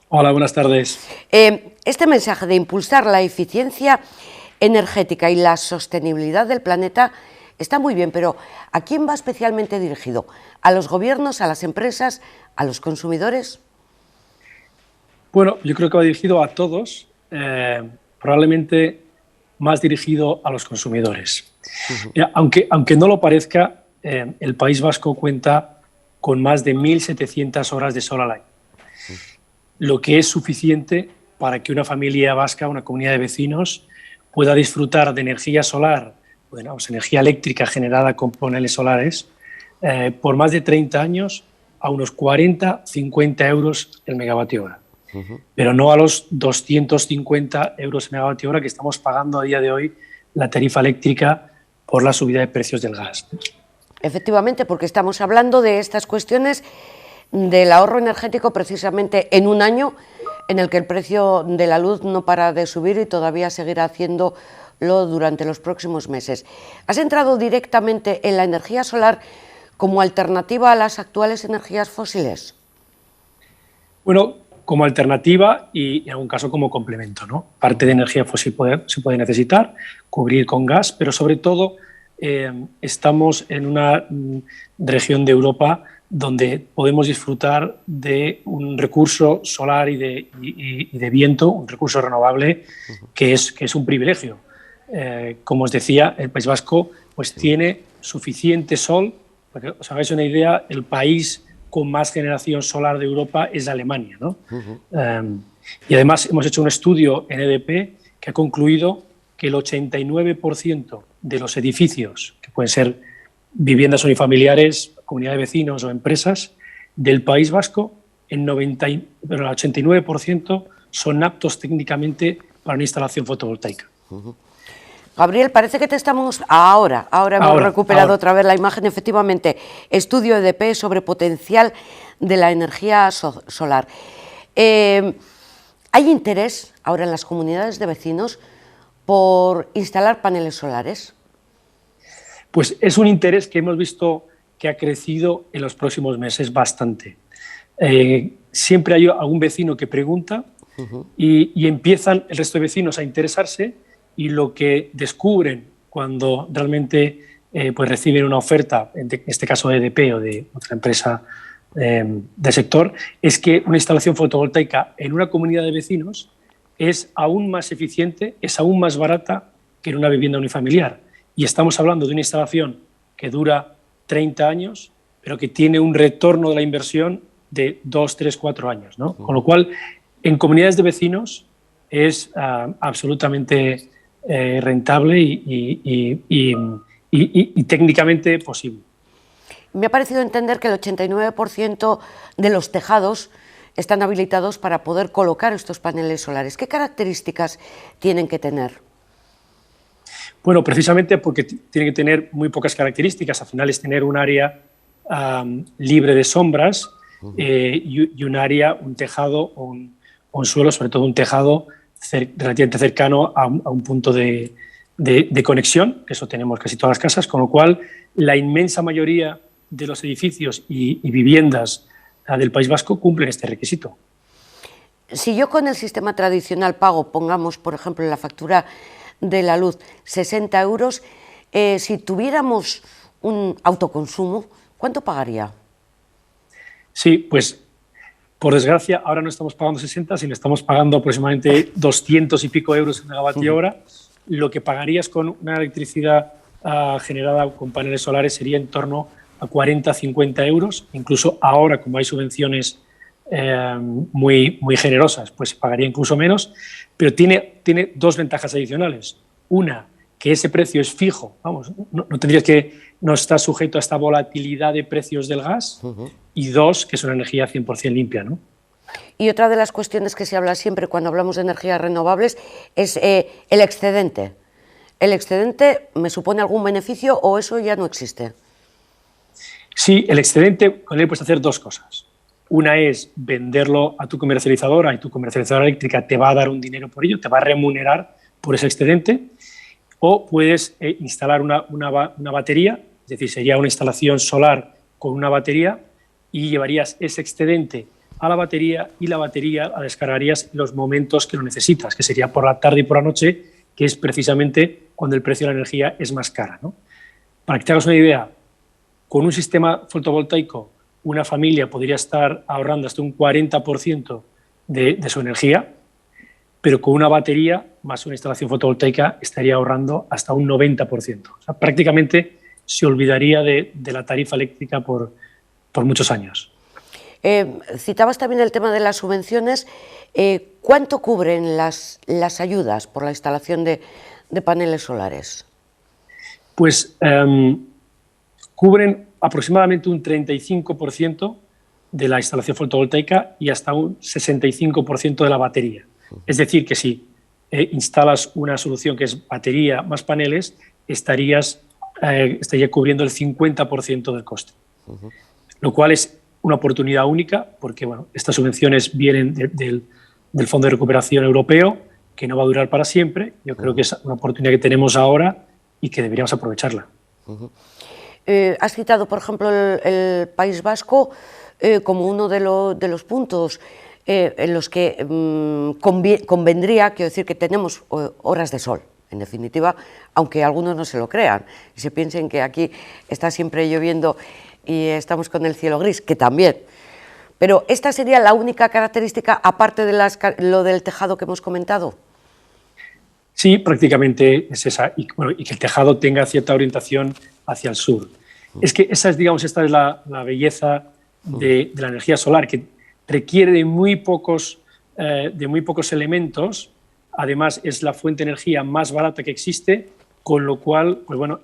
Hola, buenas tardes. Este mensaje de impulsar la eficiencia energética y la sostenibilidad del planeta está muy bien, pero ¿a quién va especialmente dirigido? ¿A los gobiernos, a las empresas, a los consumidores? Bueno, yo creo que va dirigido a todos, probablemente más dirigido a los consumidores. Aunque no lo parezca, el País Vasco cuenta con más de 1.700 horas de sol al año, lo que es suficiente para que una familia vasca, una comunidad de vecinos, pueda disfrutar de energía solar, energía eléctrica generada con paneles solares, por más de 30 años a unos 40-50 euros el megavatio hora. Pero no a los 250 euros el megavatio hora que estamos pagando a día de hoy la tarifa eléctrica por la subida de precios del gas. Efectivamente, porque estamos hablando de estas cuestiones del ahorro energético precisamente en un año en el que el precio de la luz no para de subir y todavía seguirá haciéndolo durante los próximos meses. ¿Has entrado directamente en la energía solar como alternativa a las actuales energías fósiles? Bueno, como alternativa y en algún caso como complemento, ¿no? Parte de energía fósil se puede necesitar, cubrir con gas, pero sobre todo estamos en una región de Europa donde podemos disfrutar de un recurso solar y de viento, un recurso renovable que es un privilegio. Como os decía, el País Vasco pues tiene suficiente sol. Para que os hagáis una idea, el país con más generación solar de Europa es Alemania, ¿no? Y además hemos hecho un estudio en EDP que ha concluido que el 89% de los edificios, que pueden ser viviendas unifamiliares, comunidad de vecinos o empresas del País Vasco, el 89% son aptos técnicamente para una instalación fotovoltaica. Gabriel, parece que te estamos... Ahora hemos recuperado otra vez la imagen. Efectivamente, estudio EDP sobre potencial de la energía solar. ¿Hay interés ahora en las comunidades de vecinos por instalar paneles solares? Pues es un interés que hemos visto que ha crecido en los próximos meses bastante. Siempre hay algún vecino que pregunta y empiezan el resto de vecinos a interesarse, y lo que descubren cuando realmente pues reciben una oferta, en este caso de EDP o de otra empresa del sector, es que una instalación fotovoltaica en una comunidad de vecinos es aún más eficiente, es aún más barata que en una vivienda unifamiliar. Y estamos hablando de una instalación que dura 30 años, pero que tiene un retorno de la inversión de 2, 3, 4 años, ¿no? Con lo cual, en comunidades de vecinos es absolutamente rentable y técnicamente posible. Me ha parecido entender que el 89% de los tejados están habilitados para poder colocar estos paneles solares. ¿Qué características tienen que tener? Bueno, precisamente porque tiene que tener muy pocas características. Al final es tener un área libre de sombras y un área, un tejado o un suelo, sobre todo un tejado relativamente cercano a un punto de conexión, que eso tenemos casi todas las casas, con lo cual la inmensa mayoría de los edificios y viviendas del País Vasco cumplen este requisito. Si yo con el sistema tradicional pago, pongamos, por ejemplo, en la factura de la luz, 60 euros, si tuviéramos un autoconsumo, ¿cuánto pagaría? Sí, pues por desgracia ahora no estamos pagando 60, sino estamos pagando aproximadamente 200 y pico euros en megavatio hora. Lo que pagarías con una electricidad generada con paneles solares sería en torno a 40-50 euros. Incluso ahora, como hay subvenciones muy generosas, pues pagaría incluso menos. Pero tiene dos ventajas adicionales. Una, que ese precio es fijo, vamos, no está sujeto a esta volatilidad de precios del gas. Y dos, que es una energía 100% limpia, ¿no? Y otra de las cuestiones que se habla siempre cuando hablamos de energías renovables es el excedente. ¿El excedente me supone algún beneficio o eso ya no existe? Sí, el excedente, con él puedes hacer dos cosas. Una es venderlo a tu comercializadora y tu comercializadora eléctrica te va a dar un dinero por ello, te va a remunerar por ese excedente. O puedes instalar una batería, es decir, sería una instalación solar con una batería y llevarías ese excedente a la batería y la batería la descargarías en los momentos que lo necesitas, que sería por la tarde y por la noche, que es precisamente cuando el precio de la energía es más cara, ¿no? Para que te hagas una idea, con un sistema fotovoltaico una familia podría estar ahorrando hasta un 40% de su energía, pero con una batería más una instalación fotovoltaica estaría ahorrando hasta un 90%. O sea, prácticamente se olvidaría de la tarifa eléctrica por muchos años. Citabas también el tema de las subvenciones. ¿Cuánto cubren las ayudas por la instalación de paneles solares? Pues cubren aproximadamente un 35% de la instalación fotovoltaica y hasta un 65% de la batería. Es decir, que si instalas una solución que es batería más paneles, estaría cubriendo el 50% del coste. Lo cual es una oportunidad única porque bueno, estas subvenciones vienen del Fondo de Recuperación Europeo, que no va a durar para siempre. Yo creo que es una oportunidad que tenemos ahora y que deberíamos aprovecharla. Has citado, por ejemplo, el País Vasco como uno de los puntos en los que convendría, quiero decir, que tenemos horas de sol, en definitiva, aunque algunos no se lo crean y se piensen que aquí está siempre lloviendo y estamos con el cielo gris, que también. Pero esta sería la única característica, aparte de lo del tejado que hemos comentado. Sí, prácticamente es esa, y que el tejado tenga cierta orientación hacia el sur. Es que esta es la belleza de la energía solar, que requiere de muy pocos elementos. Además, es la fuente de energía más barata que existe, con lo cual, pues bueno,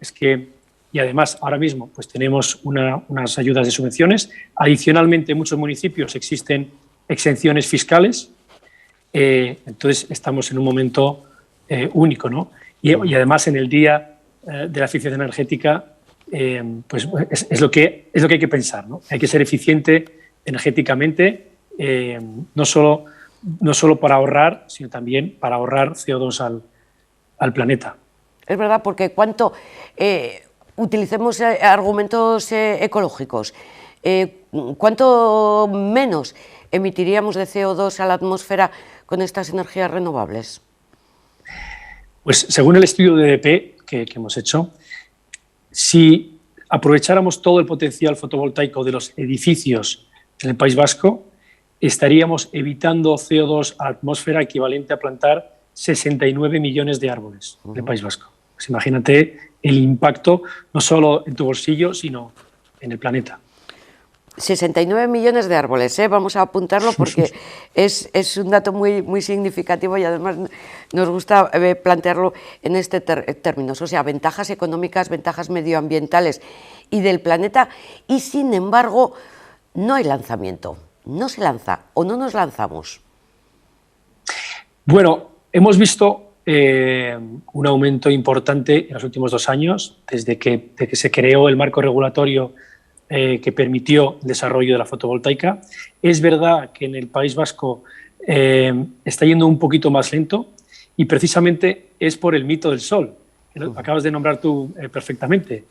y además ahora mismo pues tenemos unas ayudas de subvenciones. Adicionalmente, en muchos municipios existen exenciones fiscales, entonces estamos en un momento único, ¿no? Y además en el Día de la Eficiencia Energética, pues es lo que hay que pensar, ¿no? Hay que ser eficiente energéticamente, no solo para ahorrar, sino también para ahorrar CO2 al planeta. Es verdad, porque cuanto utilicemos argumentos ecológicos, ¿cuánto menos emitiríamos de CO2 a la atmósfera con estas energías renovables? Pues según el estudio de EDP que hemos hecho, si aprovecháramos todo el potencial fotovoltaico de los edificios en el País Vasco, estaríamos evitando CO2 a la atmósfera equivalente a plantar 69 millones de árboles en el País Vasco. Pues imagínate el impacto no solo en tu bolsillo, sino en el planeta. 69 millones de árboles, vamos a apuntarlo porque es un dato muy significativo y además nos gusta plantearlo en este términos, o sea, ventajas económicas, ventajas medioambientales y del planeta, y sin embargo no hay lanzamiento, no se lanza o no nos lanzamos. Bueno, hemos visto un aumento importante en los últimos 2 años, desde que se creó el marco regulatorio que permitió el desarrollo de la fotovoltaica. Es verdad que en el País Vasco está yendo un poquito más lento y precisamente es por el mito del sol, que lo acabas de nombrar tú perfectamente.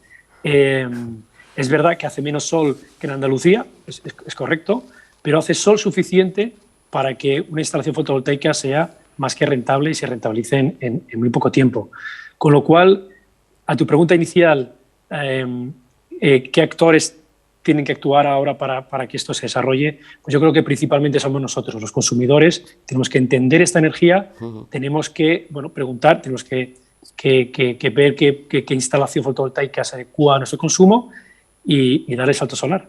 Es verdad que hace menos sol que en Andalucía, es correcto, pero hace sol suficiente para que una instalación fotovoltaica sea más que rentable y se rentabilice en muy poco tiempo. Con lo cual, a tu pregunta inicial, ¿qué actores tienen que actuar ahora para que esto se desarrolle? Pues yo creo que principalmente somos nosotros, los consumidores. Tenemos que entender esta energía, tenemos que preguntar, tenemos que ver qué instalación fotovoltaica se adecua a nuestro consumo y dar el salto solar.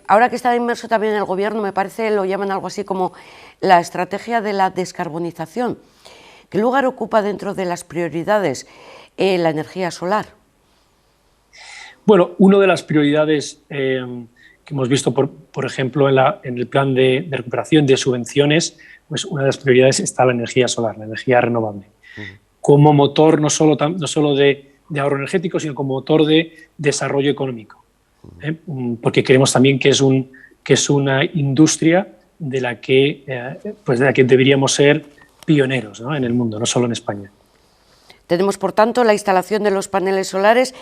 Ahora que está inmerso también el Gobierno, me parece, lo llaman algo así como la estrategia de la descarbonización. ¿Qué lugar ocupa dentro de las prioridades la energía solar? Bueno, una de las prioridades que hemos visto, por ejemplo, en el plan de recuperación de subvenciones, pues una de las prioridades está la energía solar, la energía renovable, como motor no solo de ahorro energético, sino como motor de desarrollo económico. Porque creemos también que es una industria de la que deberíamos ser pioneros, ¿no?, en el mundo, no solo en España. Tenemos, por tanto, la instalación de los paneles solares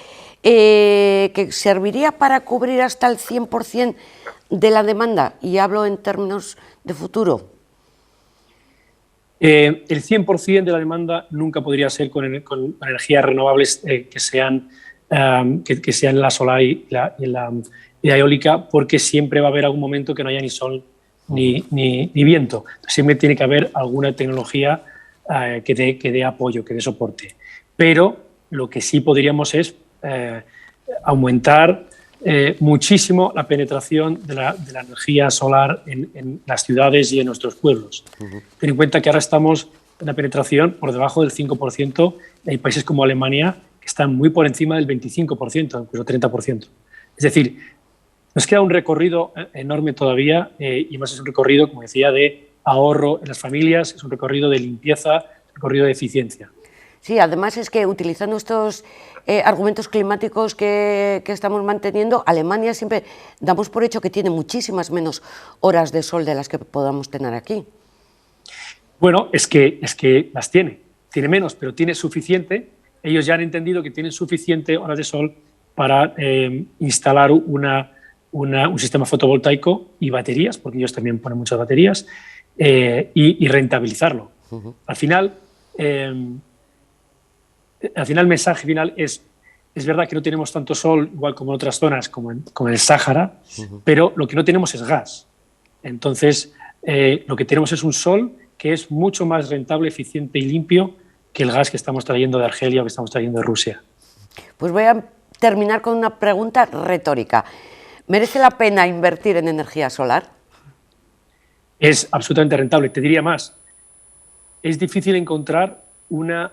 que serviría para cubrir hasta el 100% de la demanda, y hablo en términos de futuro. El 100% de la demanda nunca podría ser con energías renovables que sean la solar y la eólica, porque siempre va a haber algún momento que no haya ni sol ni viento. Siempre tiene que haber alguna tecnología que dé apoyo, que dé soporte. Pero lo que sí podríamos es aumentar muchísimo la penetración de la energía solar en las ciudades y en nuestros pueblos. Ten en cuenta que ahora estamos en una penetración por debajo del 5%, y hay países como Alemania que están muy por encima del 25%, incluso 30%. Es decir, nos queda un recorrido enorme todavía, y más es un recorrido, como decía, de ahorro en las familias, es un recorrido de limpieza, un recorrido de eficiencia. Sí, además es que utilizando estos argumentos climáticos que estamos manteniendo, Alemania siempre damos por hecho que tiene muchísimas menos horas de sol de las que podamos tener aquí. Bueno, es que las tiene menos, pero tiene suficiente. Ellos ya han entendido que tienen suficiente horas de sol para instalar un sistema fotovoltaico y baterías, porque ellos también ponen muchas baterías, y rentabilizarlo. Al final, el mensaje final es verdad que no tenemos tanto sol, igual como en otras zonas, como en el Sáhara, pero lo que no tenemos es gas. Entonces, lo que tenemos es un sol que es mucho más rentable, eficiente y limpio que el gas que estamos trayendo de Argelia o que estamos trayendo de Rusia. Pues voy a terminar con una pregunta retórica. ¿Merece la pena invertir en energía solar? Es absolutamente rentable. Te diría más. Es difícil encontrar una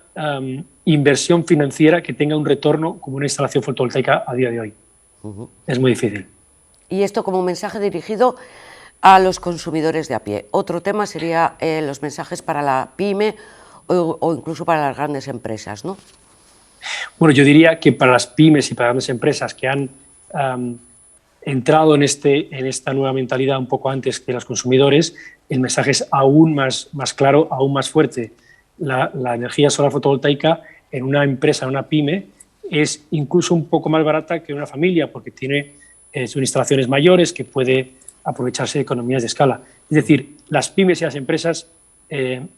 inversión financiera que tenga un retorno como una instalación fotovoltaica a día de hoy. Es muy difícil. Y esto como mensaje dirigido a los consumidores de a pie. Otro tema sería los mensajes para la PYME o incluso para las grandes empresas, ¿no? Bueno, yo diría que para las pymes y para las grandes empresas que han entrado en esta nueva mentalidad un poco antes que los consumidores, el mensaje es aún más claro, aún más fuerte. La energía solar fotovoltaica en una empresa, en una pyme, es incluso un poco más barata que una familia, porque tiene son instalaciones mayores que puede aprovecharse de economías de escala. Es decir, las pymes y las empresas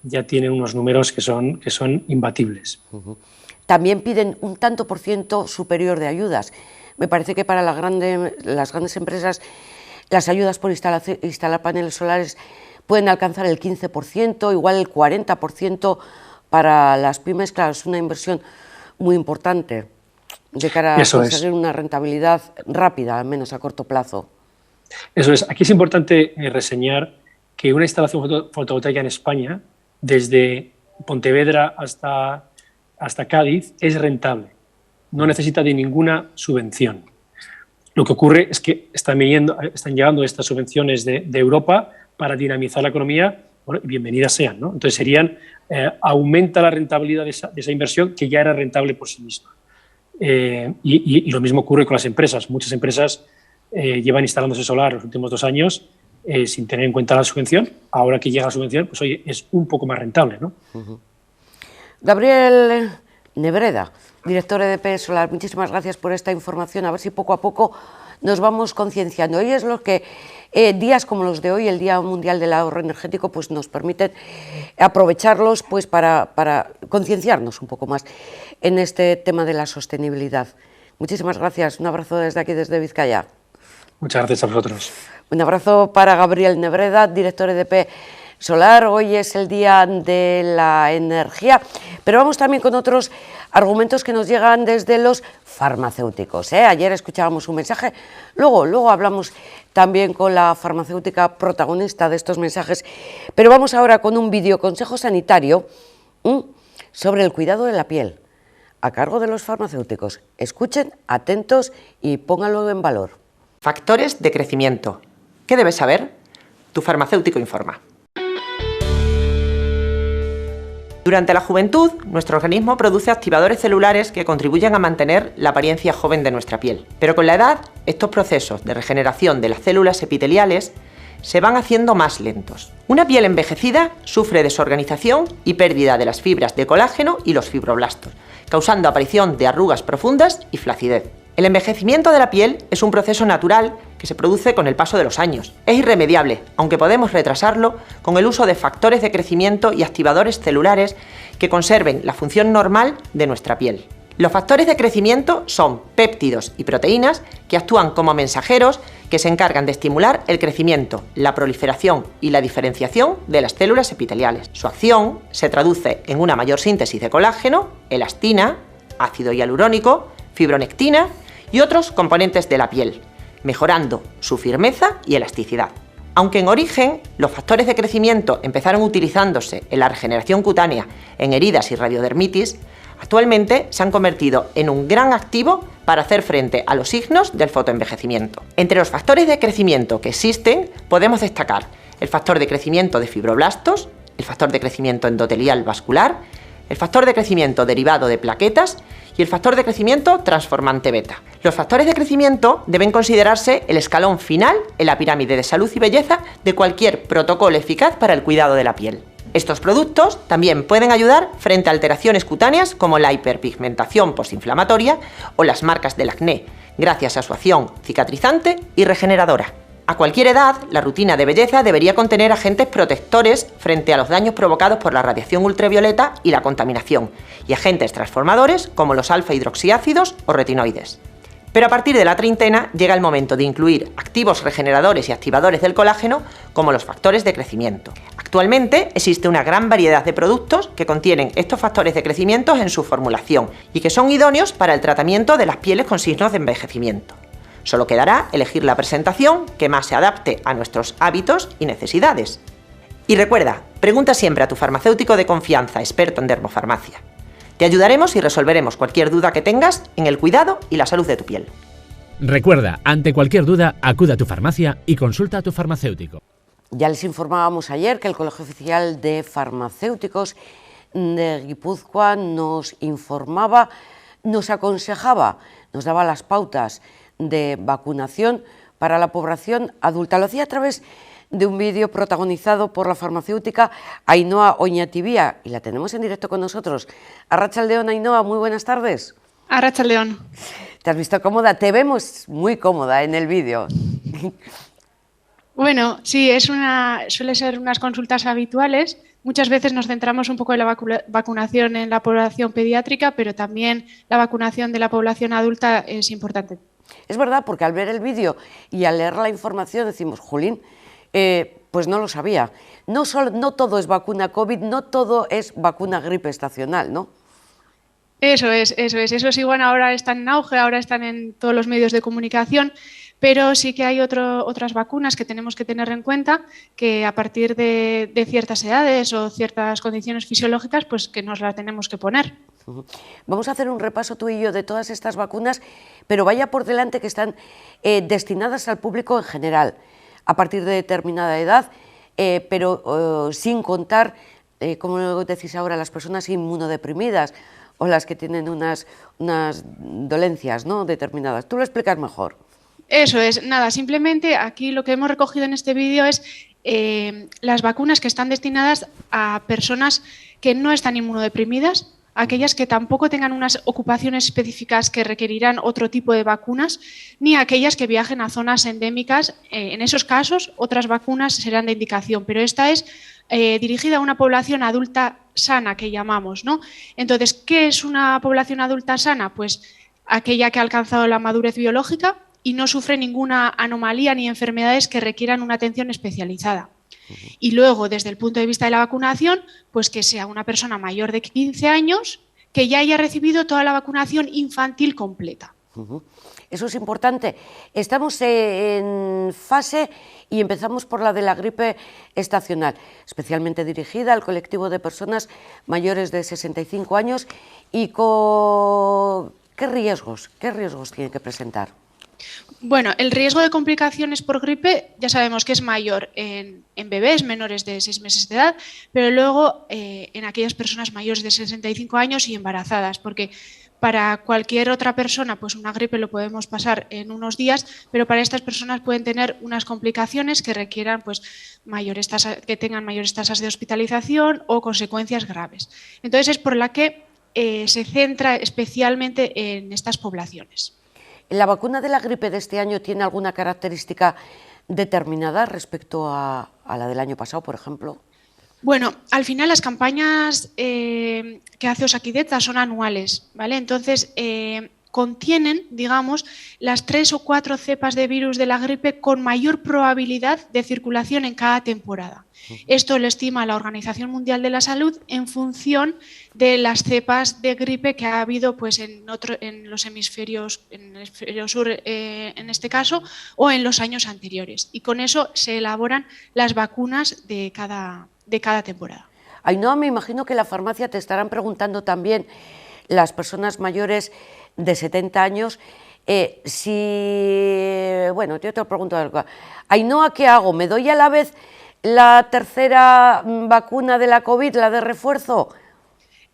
ya tienen unos números que son imbatibles. También piden un tanto por ciento superior de ayudas. Me parece que para las grandes empresas las ayudas por instalar paneles solares pueden alcanzar el 15%, igual el 40% para las pymes. Claro, es una inversión muy importante de cara a conseguir una rentabilidad rápida, al menos a corto plazo. Eso es. Aquí es importante reseñar que una instalación fotovoltaica en España, desde Pontevedra hasta Cádiz, es rentable. No necesita de ninguna subvención. Lo que ocurre es que están llegando estas subvenciones de Europa para dinamizar la economía, bueno, bienvenidas sean, ¿no? Entonces serían aumenta la rentabilidad de esa inversión que ya era rentable por sí misma. Y lo mismo ocurre con las empresas. Muchas empresas llevan instalándose solar los últimos 2 años sin tener en cuenta la subvención. Ahora que llega la subvención, pues oye, es un poco más rentable, ¿no? Gabriel Nebreda, director EDP Solar, muchísimas gracias por esta información. A ver si poco a poco nos vamos concienciando. Hoy es lo que días como los de hoy, el Día Mundial del Ahorro Energético, pues nos permiten aprovecharlos pues para concienciarnos un poco más en este tema de la sostenibilidad. Muchísimas gracias. Un abrazo desde aquí, desde Vizcaya. Muchas gracias a vosotros. Un abrazo para Gabriel Nebreda, director EDP Solar. Hoy es el Día de la Energía, pero vamos también con otros argumentos que nos llegan desde los farmacéuticos. Ayer escuchábamos un mensaje, luego hablamos también con la farmacéutica protagonista de estos mensajes, pero vamos ahora con un vídeo consejo sanitario sobre el cuidado de la piel, a cargo de los farmacéuticos. Escuchen, atentos y pónganlo en valor. Factores de crecimiento. ¿Qué debes saber? Tu farmacéutico informa. Durante la juventud, nuestro organismo produce activadores celulares que contribuyen a mantener la apariencia joven de nuestra piel. Pero con la edad, estos procesos de regeneración de las células epiteliales se van haciendo más lentos. Una piel envejecida sufre desorganización y pérdida de las fibras de colágeno y los fibroblastos, causando aparición de arrugas profundas y flacidez. El envejecimiento de la piel es un proceso natural que se produce con el paso de los años. Es irremediable, aunque podemos retrasarlo con el uso de factores de crecimiento y activadores celulares que conserven la función normal de nuestra piel. Los factores de crecimiento son péptidos y proteínas que actúan como mensajeros que se encargan de estimular el crecimiento, la proliferación y la diferenciación de las células epiteliales. Su acción se traduce en una mayor síntesis de colágeno, elastina, ácido hialurónico, fibronectina y otros componentes de la piel, mejorando su firmeza y elasticidad. Aunque en origen los factores de crecimiento empezaron utilizándose en la regeneración cutánea en heridas y radiodermitis, actualmente se han convertido en un gran activo para hacer frente a los signos del fotoenvejecimiento. Entre los factores de crecimiento que existen podemos destacar el factor de crecimiento de fibroblastos, el factor de crecimiento endotelial vascular, el factor de crecimiento derivado de plaquetas y el factor de crecimiento transformante beta. Los factores de crecimiento deben considerarse el escalón final en la pirámide de salud y belleza de cualquier protocolo eficaz para el cuidado de la piel. Estos productos también pueden ayudar frente a alteraciones cutáneas como la hiperpigmentación postinflamatoria o las marcas del acné, gracias a su acción cicatrizante y regeneradora. A cualquier edad, la rutina de belleza debería contener agentes protectores frente a los daños provocados por la radiación ultravioleta y la contaminación, y agentes transformadores como los alfa-hidroxiácidos o retinoides. Pero a partir de la treintena llega el momento de incluir activos regeneradores y activadores del colágeno como los factores de crecimiento. Actualmente existe una gran variedad de productos que contienen estos factores de crecimiento en su formulación y que son idóneos para el tratamiento de las pieles con signos de envejecimiento. Solo quedará elegir la presentación que más se adapte a nuestros hábitos y necesidades. Y recuerda, pregunta siempre a tu farmacéutico de confianza, experto en dermofarmacia. Te ayudaremos y resolveremos cualquier duda que tengas en el cuidado y la salud de tu piel. Recuerda, ante cualquier duda, acude a tu farmacia y consulta a tu farmacéutico. Ya les informábamos ayer que el Colegio Oficial de Farmacéuticos de Guipúzcoa nos informaba, nos aconsejaba, nos daba las pautas de vacunación para la población adulta. Lo hacía a través de un vídeo protagonizado por la farmacéutica Ainhoa Oñatibía, y la tenemos en directo con nosotros. Arratsaldeon, Ainhoa, muy buenas tardes. Arratsaldeon. ¿Te has visto cómoda? Te vemos muy cómoda en el vídeo. Bueno, sí, suele ser unas consultas habituales. Muchas veces nos centramos un poco en la vacunación en la población pediátrica, pero también la vacunación de la población adulta es importante. Es verdad, porque al ver el vídeo y al leer la información decimos, jolín, pues no lo sabía. No todo es vacuna COVID, no todo es vacuna gripe estacional, ¿no? Eso es igual, ahora están en auge, ahora están en todos los medios de comunicación, pero sí que hay otras vacunas que tenemos que tener en cuenta, que a partir de ciertas edades o ciertas condiciones fisiológicas, pues que nos las tenemos que poner. Vamos a hacer un repaso tú y yo de todas estas vacunas, pero vaya por delante que están destinadas al público en general, a partir de determinada edad, pero sin contar como decís ahora, las personas inmunodeprimidas o las que tienen unas dolencias, ¿no?, determinadas. Tú lo explicas mejor. Eso es, nada, simplemente aquí lo que hemos recogido en este vídeo es las vacunas que están destinadas a personas que no están inmunodeprimidas, aquellas que tampoco tengan unas ocupaciones específicas que requerirán otro tipo de vacunas, ni aquellas que viajen a zonas endémicas. En esos casos, otras vacunas serán de indicación, pero esta es dirigida a una población adulta sana, que llamamos, ¿no? Entonces, ¿qué es una población adulta sana? Pues aquella que ha alcanzado la madurez biológica y no sufre ninguna anomalía ni enfermedades que requieran una atención especializada. Y luego, desde el punto de vista de la vacunación, pues que sea una persona mayor de 15 años que ya haya recibido toda la vacunación infantil completa. Eso es importante. Estamos en fase y empezamos por la de la gripe estacional, especialmente dirigida al colectivo de personas mayores de 65 años y con... ¿Qué riesgos tiene que presentar? Bueno, el riesgo de complicaciones por gripe ya sabemos que es mayor en bebés menores de 6 meses de edad, pero luego en aquellas personas mayores de 65 años y embarazadas, porque para cualquier otra persona pues una gripe lo podemos pasar en unos días, pero para estas personas pueden tener unas complicaciones que requieran pues que tengan mayores tasas de hospitalización o consecuencias graves. Entonces es por la que se centra especialmente en estas poblaciones. ¿La vacuna de la gripe de este año tiene alguna característica determinada respecto a la del año pasado, por ejemplo? Bueno, al final las campañas que hace Osakidetza son anuales, ¿vale? Entonces contienen, digamos, las 3 o 4 cepas de virus de la gripe con mayor probabilidad de circulación en cada temporada. Esto lo estima la Organización Mundial de la Salud en función de las cepas de gripe que ha habido pues, en los hemisferios, en el hemisferio sur en este caso, o en los años anteriores. Y con eso se elaboran las vacunas de cada temporada. Ainhoa, me imagino que en la farmacia te estarán preguntando también las personas mayores de 70 años bueno, yo te pregunto algo. Ainhoa, ¿qué hago? ¿Me doy a la vez la tercera vacuna de la COVID, la de refuerzo?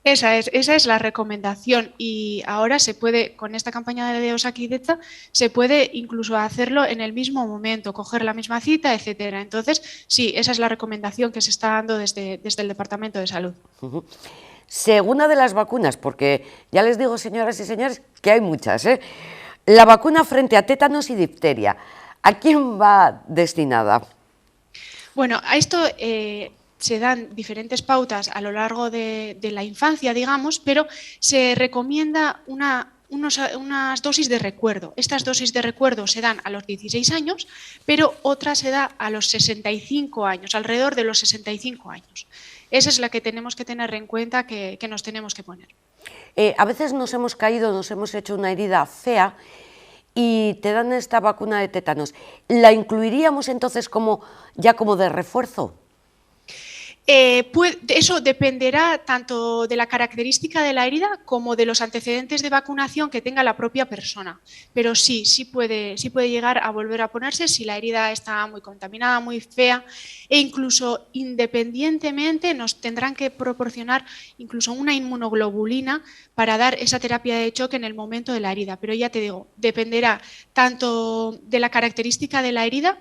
Esa es la recomendación y ahora se puede, con esta campaña de Osakidetza, se puede incluso hacerlo en el mismo momento, coger la misma cita, etcétera. Entonces, sí, esa es la recomendación que se está dando desde el Departamento de Salud. Segunda de las vacunas, porque ya les digo, señoras y señores, que hay muchas, la vacuna frente a tétanos y difteria, ¿a quién va destinada? Bueno, a esto se dan diferentes pautas a lo largo de la infancia, digamos, pero se recomienda unas dosis de recuerdo. Estas dosis de recuerdo se dan a los 16 años, pero otra se da a los 65 años, alrededor de los 65 años. Esa es la que tenemos que tener en cuenta que nos tenemos que poner. A veces nos hemos caído, nos hemos hecho una herida fea y te dan esta vacuna de tétanos. ¿La incluiríamos entonces ya como de refuerzo? Eso dependerá tanto de la característica de la herida como de los antecedentes de vacunación que tenga la propia persona. Pero sí puede llegar a volver a ponerse si la herida está muy contaminada, muy fea, e incluso independientemente nos tendrán que proporcionar incluso una inmunoglobulina para dar esa terapia de choque en el momento de la herida. Pero ya te digo, dependerá tanto de la característica de la herida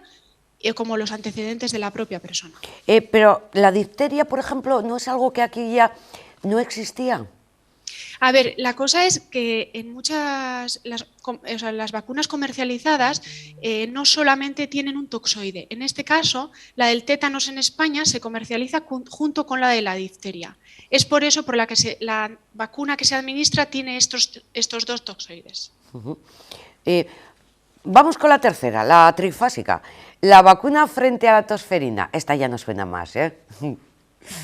como los antecedentes de la propia persona. Pero la difteria, por ejemplo, ¿no es algo que aquí ya no existía? A ver, la cosa es que en muchas las vacunas comercializadas no solamente tienen un toxoide. En este caso, la del tétanos en España se comercializa junto con la de la difteria. Es por eso por la que la vacuna que se administra tiene estos dos toxoides. Vamos con la tercera, la trifásica. La vacuna frente a la tosferina. Esta ya no suena más, ¿eh?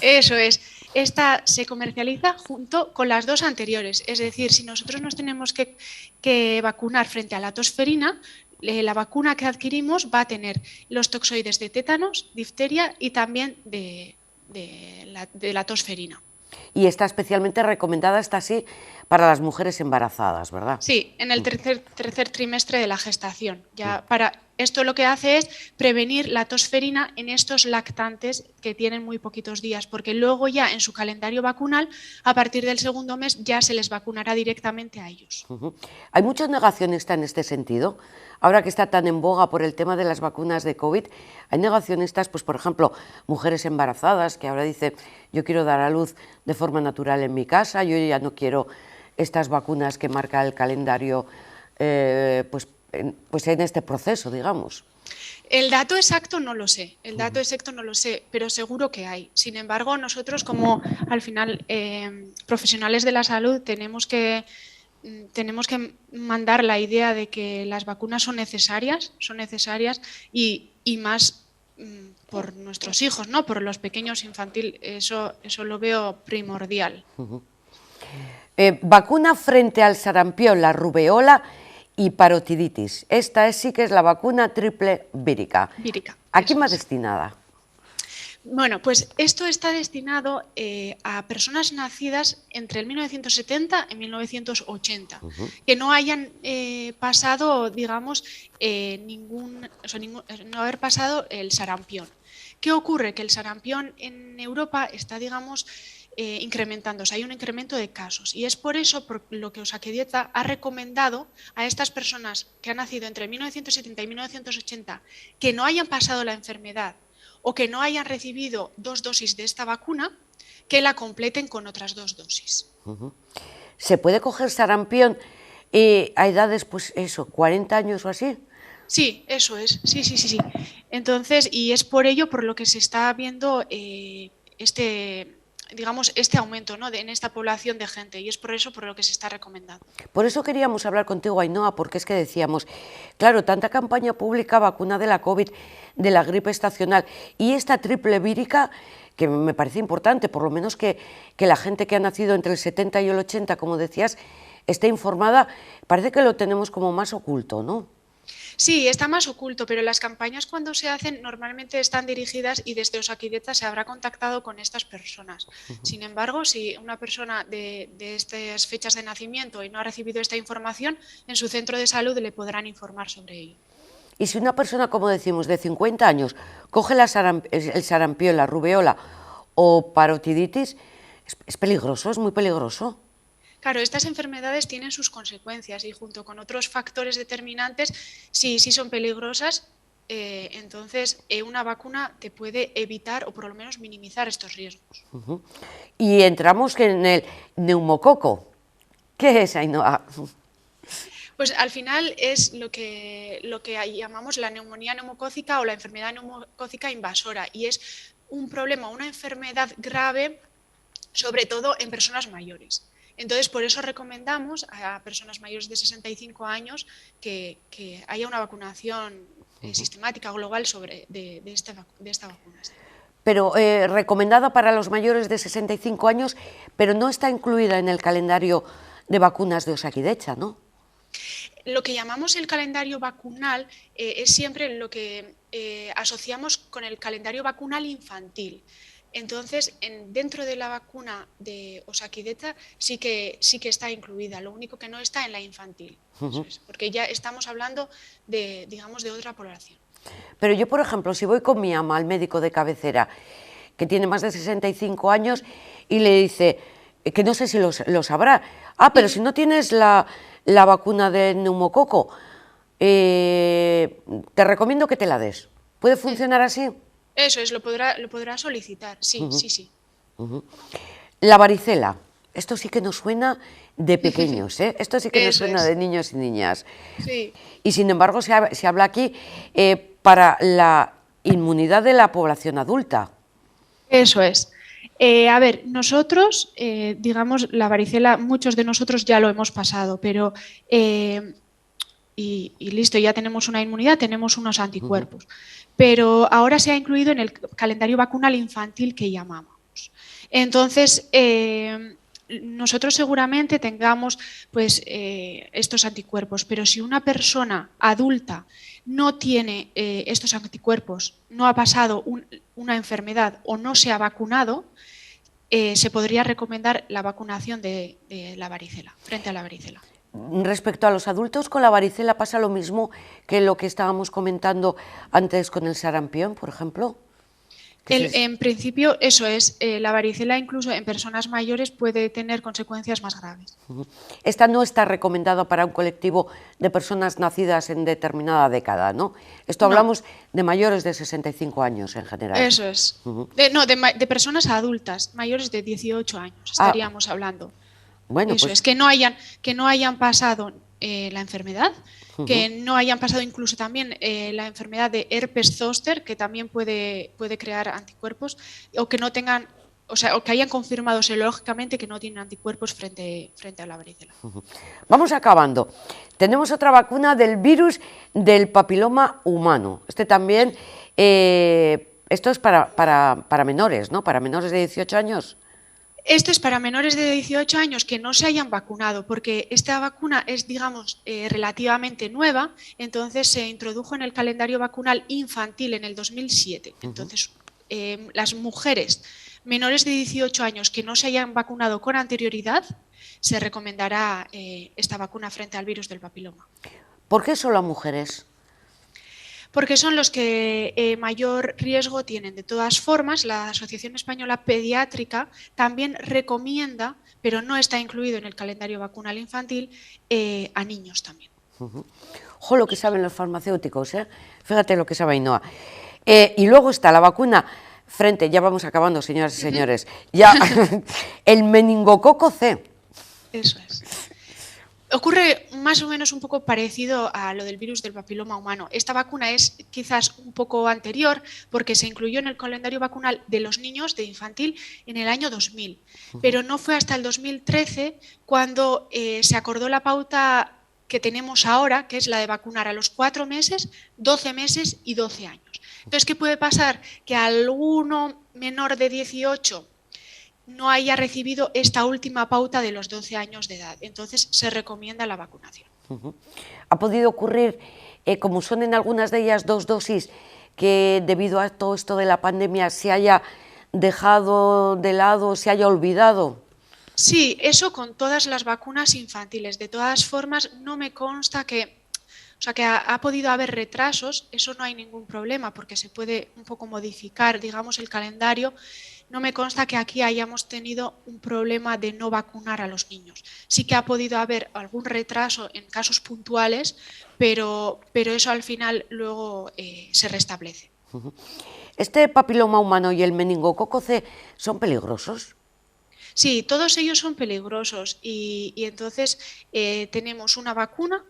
Eso es. Esta se comercializa junto con las dos anteriores. Es decir, si nosotros nos tenemos que vacunar frente a la tosferina, la vacuna que adquirimos va a tener los toxoides de tétanos, difteria y también de la tosferina. Y está especialmente recomendada, esta sí, para las mujeres embarazadas, ¿verdad? Sí, en el tercer trimestre de la gestación. Ya Esto lo que hace es prevenir la tosferina en estos lactantes que tienen muy poquitos días, porque luego ya en su calendario vacunal, a partir del segundo mes, ya se les vacunará directamente a ellos. ¿Hay muchos negacionistas en este sentido? Ahora que está tan en boga por el tema de las vacunas de COVID, hay negacionistas, pues por ejemplo, mujeres embarazadas que ahora dicen, yo quiero dar a luz de forma natural en mi casa, yo ya no quiero estas vacunas que marca el calendario, pues en este proceso, digamos. El dato exacto no lo sé, pero seguro que hay. Sin embargo, nosotros como al final profesionales de la salud tenemos que mandar la idea de que las vacunas son necesarias y más por nuestros hijos, ¿no? Por los pequeños infantiles, eso lo veo primordial. Vacuna frente al sarampión, la rubeola y parotiditis. Esta sí que es la vacuna triple vírica. ¿A quién va destinada? Bueno, pues esto está destinado a personas nacidas entre el 1970 y 1980, que no hayan pasado, digamos, no haber pasado el sarampión. ¿Qué ocurre? Que el sarampión en Europa está, digamos, incrementándose, hay un incremento de casos y es por eso por lo que Osakidetza ha recomendado a estas personas que han nacido entre 1970 y 1980 que no hayan pasado la enfermedad o que no hayan recibido 2 dosis de esta vacuna, que la completen con otras 2 dosis. ¿Se puede coger sarampión a edades, pues eso, 40 años o así? Sí, eso es, sí. Entonces, y es por ello por lo que se está viendo este aumento, ¿no? en esta población de gente, y es por eso por lo que se está recomendando. Por eso queríamos hablar contigo, Ainhoa, porque es que decíamos, claro, tanta campaña pública, vacuna de la COVID, de la gripe estacional y esta triple vírica, que me parece importante, por lo menos que la gente que ha nacido entre el 70 y el 80, como decías, esté informada, parece que lo tenemos como más oculto, ¿no? Sí, está más oculto, pero las campañas cuando se hacen normalmente están dirigidas y desde Osakidetza se habrá contactado con estas personas. Sin embargo, si una persona de estas fechas de nacimiento y no ha recibido esta información, en su centro de salud le podrán informar sobre ello. Y si una persona, como decimos, de 50 años coge el sarampión, la rubeola o parotiditis, ¿es peligroso? ¿Es muy peligroso? Claro, estas enfermedades tienen sus consecuencias y junto con otros factores determinantes, sí son peligrosas, entonces una vacuna te puede evitar o por lo menos minimizar estos riesgos. Y entramos en el neumococo. ¿Qué es, Ainhoa? Pues al final es lo que llamamos la neumonía neumocócica o la enfermedad neumocócica invasora y es un problema, una enfermedad grave, sobre todo en personas mayores. Entonces, por eso recomendamos a personas mayores de 65 años que haya una vacunación sistemática global de esta vacuna. Pero recomendada para los mayores de 65 años, pero no está incluida en el calendario de vacunas de Osakidetza, ¿no? Lo que llamamos el calendario vacunal es siempre lo que asociamos con el calendario vacunal infantil. Entonces, dentro de la vacuna de Osakidetza sí que está incluida, lo único que no está en la infantil, eso es, porque ya estamos hablando de otra población. Pero yo, por ejemplo, si voy con mi ama al médico de cabecera, que tiene más de 65 años, y le dice, que no sé si lo sabrá, pero si no tienes la vacuna del neumococo, te recomiendo que te la des. ¿Puede funcionar así? Eso es, lo podrá solicitar, sí. La varicela, esto sí que nos suena de pequeños, esto sí que nos suena de niños y niñas. Sí. Y sin embargo se habla aquí para la inmunidad de la población adulta. Eso es. A ver, nosotros, digamos, la varicela, muchos de nosotros ya lo hemos pasado, pero y listo, ya tenemos una inmunidad, tenemos unos anticuerpos. Pero ahora se ha incluido en el calendario vacunal infantil que llamamos. Entonces, nosotros seguramente tengamos pues, estos anticuerpos, pero si una persona adulta no tiene estos anticuerpos, no ha pasado una enfermedad o no se ha vacunado, se podría recomendar la vacunación de la varicela, frente a la varicela. Respecto a los adultos con la varicela, ¿pasa lo mismo que lo que estábamos comentando antes con el sarampión, por ejemplo? En principio, eso es, la varicela incluso en personas mayores puede tener consecuencias más graves. Esta no está recomendada para un colectivo de personas nacidas en determinada década, ¿no? Esto hablamos de mayores de 65 años en general. Eso es. De personas adultas, mayores de 18 años, estaríamos hablando. Bueno, eso pues... es, que no hayan pasado la enfermedad, que no hayan pasado incluso también la enfermedad de herpes zóster, que también puede crear anticuerpos, o que no tengan, o que hayan confirmado serológicamente que no tienen anticuerpos frente a la varicela. Vamos acabando. Tenemos otra vacuna del virus del papiloma humano. Este también, esto es para menores, ¿no? Para menores de 18 años. Esto es para menores de 18 años que no se hayan vacunado, porque esta vacuna es, digamos, relativamente nueva, entonces se introdujo en el calendario vacunal infantil en el 2007. Entonces, las mujeres menores de 18 años que no se hayan vacunado con anterioridad, se recomendará esta vacuna frente al virus del papiloma. ¿Por qué solo a mujeres? Porque son los que mayor riesgo tienen. De todas formas, la Asociación Española Pediátrica también recomienda, pero no está incluido en el calendario vacunal infantil, a niños también. Ojo lo que saben los farmacéuticos, ¿eh? Fíjate lo que sabe Ainhoa. Y luego está la vacuna frente, ya vamos acabando, señoras y señores, ya el meningococo C. Eso es. Ocurre más o menos un poco parecido a lo del virus del papiloma humano. Esta vacuna es quizás un poco anterior porque se incluyó en el calendario vacunal de los niños de infantil en el año 2000, pero no fue hasta el 2013 cuando se acordó la pauta que tenemos ahora, que es la de vacunar a los 4 meses, 12 meses y 12 años. Entonces, ¿qué puede pasar? Que alguno menor de 18 no haya recibido esta última pauta de los 12 años de edad. Entonces se recomienda la vacunación. ¿Ha podido ocurrir, como son en algunas de ellas 2 dosis, que debido a todo esto de la pandemia se haya dejado de lado, se haya olvidado? Sí, eso con todas las vacunas infantiles. De todas formas, no me consta que... O sea, que ha podido haber retrasos, eso no hay ningún problema porque se puede un poco modificar, digamos, el calendario. No me consta que aquí hayamos tenido un problema de no vacunar a los niños. Sí que ha podido haber algún retraso en casos puntuales, pero eso al final luego se restablece. ¿Este papiloma humano y el meningococo C son peligrosos? Sí, todos ellos son peligrosos y entonces tenemos una vacuna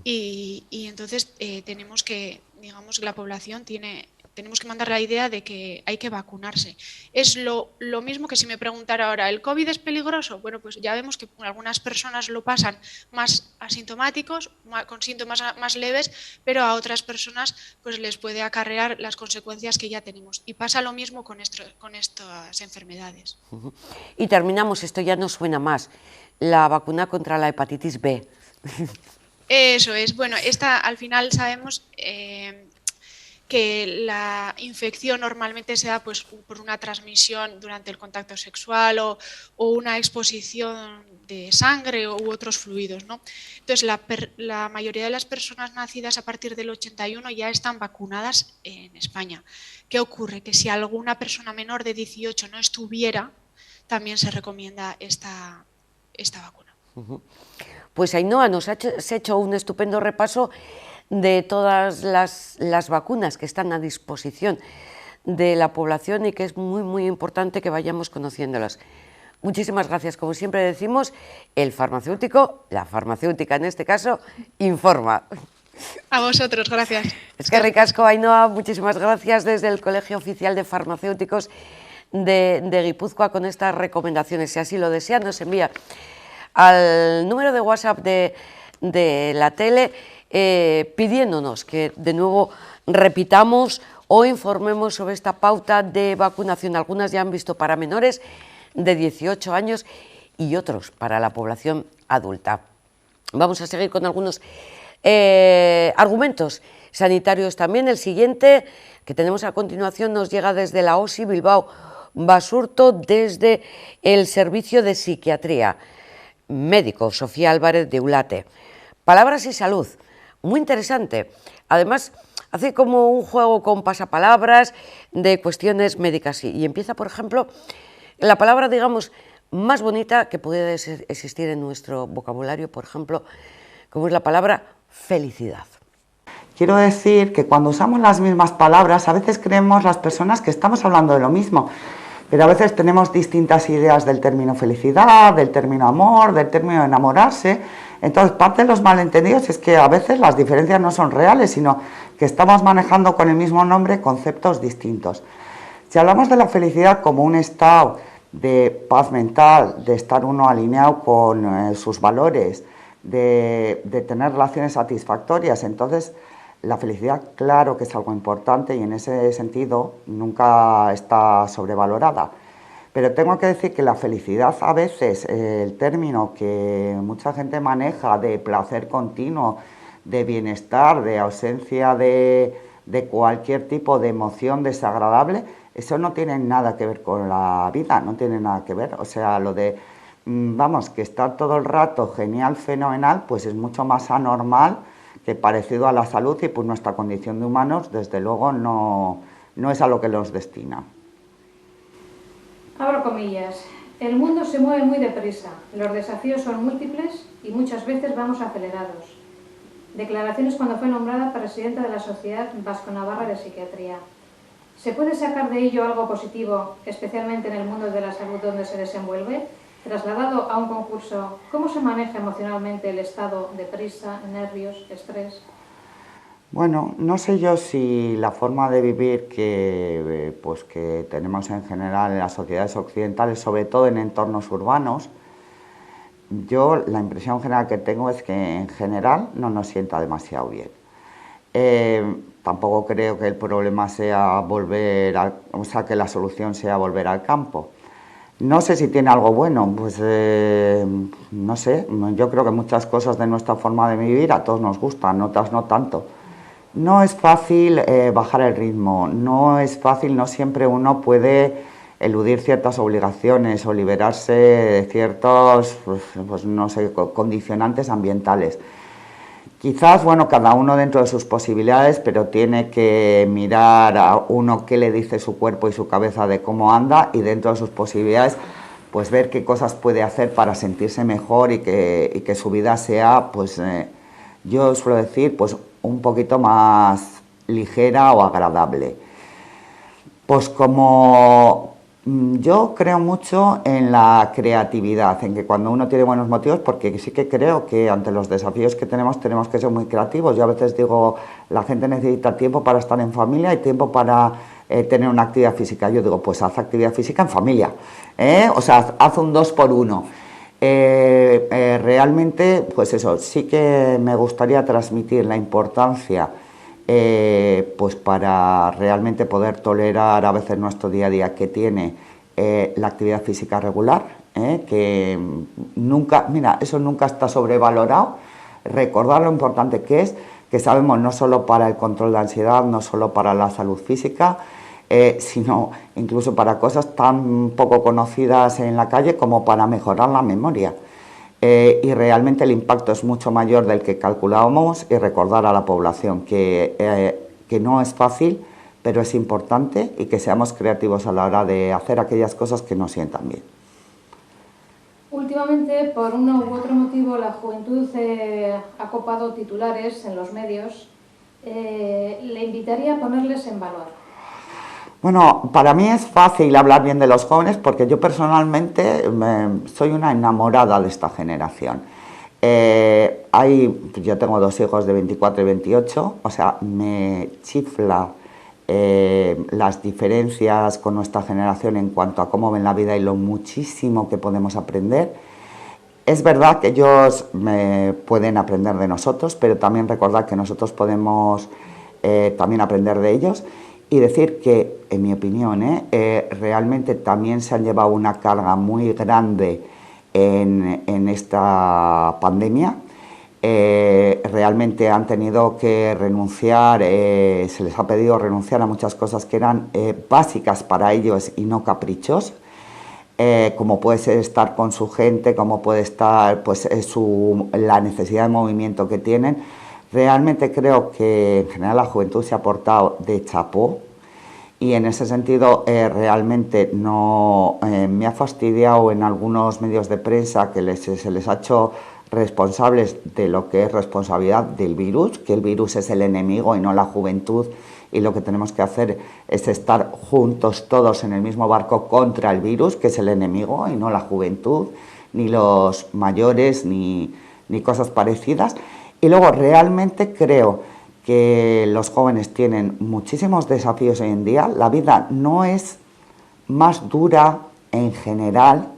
y entonces tenemos que, digamos, la población tenemos que mandar la idea de que hay que vacunarse. Es lo mismo que si me preguntara ahora, ¿el COVID es peligroso? Bueno, pues ya vemos que algunas personas lo pasan más asintomáticos, con síntomas más leves, pero a otras personas pues les puede acarrear las consecuencias que ya tenemos. Y pasa lo mismo con estas enfermedades. Y terminamos, esto ya no suena más, la vacuna contra la hepatitis B. Eso es. Bueno, esta al final sabemos que la infección normalmente se da pues, por una transmisión durante el contacto sexual o una exposición de sangre u otros fluidos, ¿no? Entonces, la mayoría de las personas nacidas a partir del 81 ya están vacunadas en España. ¿Qué ocurre? Que si alguna persona menor de 18 no estuviera, también se recomienda esta vacuna. Pues Ainhoa, nos has hecho un estupendo repaso de todas las vacunas que están a disposición de la población y que es muy, muy importante que vayamos conociéndolas. Muchísimas gracias. Como siempre decimos, el farmacéutico, la farmacéutica en este caso, informa. A vosotros, gracias. Es que ricasco, Ainhoa, muchísimas gracias desde el Colegio Oficial de Farmacéuticos de Guipúzcoa con estas recomendaciones. Si así lo desean, nos envía al número de WhatsApp de la tele pidiéndonos que de nuevo repitamos o informemos sobre esta pauta de vacunación. Algunas ya han visto para menores de 18 años y otros para la población adulta. Vamos a seguir con algunos argumentos sanitarios también. El siguiente que tenemos a continuación nos llega desde la OSI Bilbao Basurto, desde el Servicio de Psiquiatría. médico, Sofía Álvarez de Ulate. Palabras y salud, muy interesante. Además, hace como un juego con pasapalabras de cuestiones médicas y empieza, por ejemplo, la palabra, digamos, más bonita que puede existir en nuestro vocabulario, por ejemplo, como es la palabra felicidad. Quiero decir que cuando usamos las mismas palabras, a veces creemos las personas que estamos hablando de lo mismo, pero a veces tenemos distintas ideas del término felicidad, del término amor, del término enamorarse. Entonces, parte de los malentendidos es que a veces las diferencias no son reales, sino que estamos manejando con el mismo nombre conceptos distintos. Si hablamos de la felicidad como un estado de paz mental, de estar uno alineado con sus valores, de tener relaciones satisfactorias, entonces la felicidad, claro que es algo importante y en ese sentido nunca está sobrevalorada. Pero tengo que decir que la felicidad a veces, el término que mucha gente maneja de placer continuo, de bienestar, de ausencia de cualquier tipo de emoción desagradable, eso no tiene nada que ver con la vida, no tiene nada que ver. O sea, lo de, vamos, que estar todo el rato genial, fenomenal, pues es mucho más anormal que parecido a la salud y pues nuestra condición de humanos, desde luego, no es a lo que los destina. Abro comillas. El mundo se mueve muy deprisa, los desafíos son múltiples y muchas veces vamos acelerados. Declaraciones cuando fue nombrada presidenta de la Sociedad Vasco-Navarra de Psiquiatría. ¿Se puede sacar de ello algo positivo, especialmente en el mundo de la salud donde se desenvuelve? Trasladado a un concurso, ¿cómo se maneja emocionalmente el estado de prisa, nervios, estrés? Bueno, no sé yo si la forma de vivir que tenemos en general en las sociedades occidentales, sobre todo en entornos urbanos, yo la impresión general que tengo es que en general no nos sienta demasiado bien. Tampoco creo que el problema sea que la solución sea volver al campo. No sé si tiene algo bueno, pues no sé, yo creo que muchas cosas de nuestra forma de vivir a todos nos gustan, otras no tanto. No es fácil bajar el ritmo, no es fácil, no siempre uno puede eludir ciertas obligaciones o liberarse de ciertos, no sé, condicionantes ambientales. Quizás, bueno, cada uno dentro de sus posibilidades, pero tiene que mirar a uno qué le dice su cuerpo y su cabeza de cómo anda y dentro de sus posibilidades, pues ver qué cosas puede hacer para sentirse mejor y que su vida sea, pues yo suelo decir, pues un poquito más ligera o agradable. Pues como yo creo mucho en la creatividad, en que cuando uno tiene buenos motivos, porque sí que creo que ante los desafíos que tenemos que ser muy creativos. Yo a veces digo, la gente necesita tiempo para estar en familia y tiempo para tener una actividad física. Yo digo, pues haz actividad física en familia, o sea, haz un 2x1. Realmente, pues eso, sí que me gustaría transmitir la importancia pues para realmente poder tolerar a veces nuestro día a día que tiene la actividad física regular, que nunca, mira, eso nunca está sobrevalorado. Recordar lo importante que es, que sabemos no solo para el control de ansiedad, no solo para la salud física, sino incluso para cosas tan poco conocidas en la calle como para mejorar la memoria. Y realmente el impacto es mucho mayor del que calculábamos y recordar a la población que no es fácil, pero es importante y que seamos creativos a la hora de hacer aquellas cosas que nos sientan bien. Últimamente, por uno u otro motivo, la juventud ha copado titulares en los medios. Le invitaría a ponerles en valor. Bueno, para mí es fácil hablar bien de los jóvenes porque yo personalmente soy una enamorada de esta generación. Yo tengo 2 hijos de 24 y 28, o sea, me chifla las diferencias con nuestra generación en cuanto a cómo ven la vida y lo muchísimo que podemos aprender. Es verdad que ellos pueden aprender de nosotros, pero también recordar que nosotros podemos también aprender de ellos. Y decir que, en mi opinión, realmente también se han llevado una carga muy grande en esta pandemia. Realmente han tenido que renunciar, se les ha pedido renunciar a muchas cosas que eran básicas para ellos y no caprichos. como puede ser estar con su gente, como puede estar pues, la necesidad de movimiento que tienen. Realmente creo que en general la juventud se ha portado de chapó y en ese sentido realmente no me ha fastidiado en algunos medios de prensa que se les ha hecho responsables de lo que es responsabilidad del virus, que el virus es el enemigo y no la juventud, y lo que tenemos que hacer es estar juntos todos en el mismo barco contra el virus, que es el enemigo, y no la juventud, ni los mayores, ni cosas parecidas. Y luego realmente creo que los jóvenes tienen muchísimos desafíos hoy en día. La vida no es más dura en general,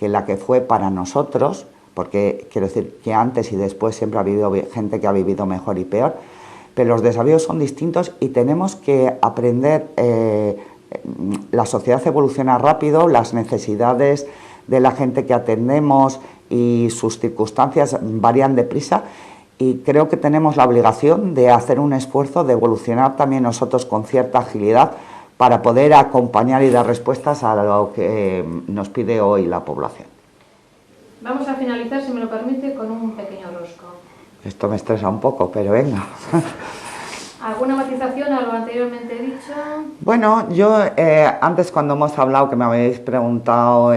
que la que fue para nosotros, porque quiero decir que antes y después siempre ha habido gente que ha vivido mejor y peor, pero los desafíos son distintos y tenemos que aprender. La sociedad evoluciona rápido, las necesidades de la gente que atendemos y sus circunstancias varían deprisa, y creo que tenemos la obligación de hacer un esfuerzo de evolucionar también nosotros con cierta agilidad para poder acompañar y dar respuestas a lo que nos pide hoy la población. Vamos a finalizar, si me lo permite, con un pequeño rosco. Esto me estresa un poco, pero venga. ¿Alguna matización a lo anteriormente dicho? Bueno, yo antes cuando hemos hablado, que me habéis preguntado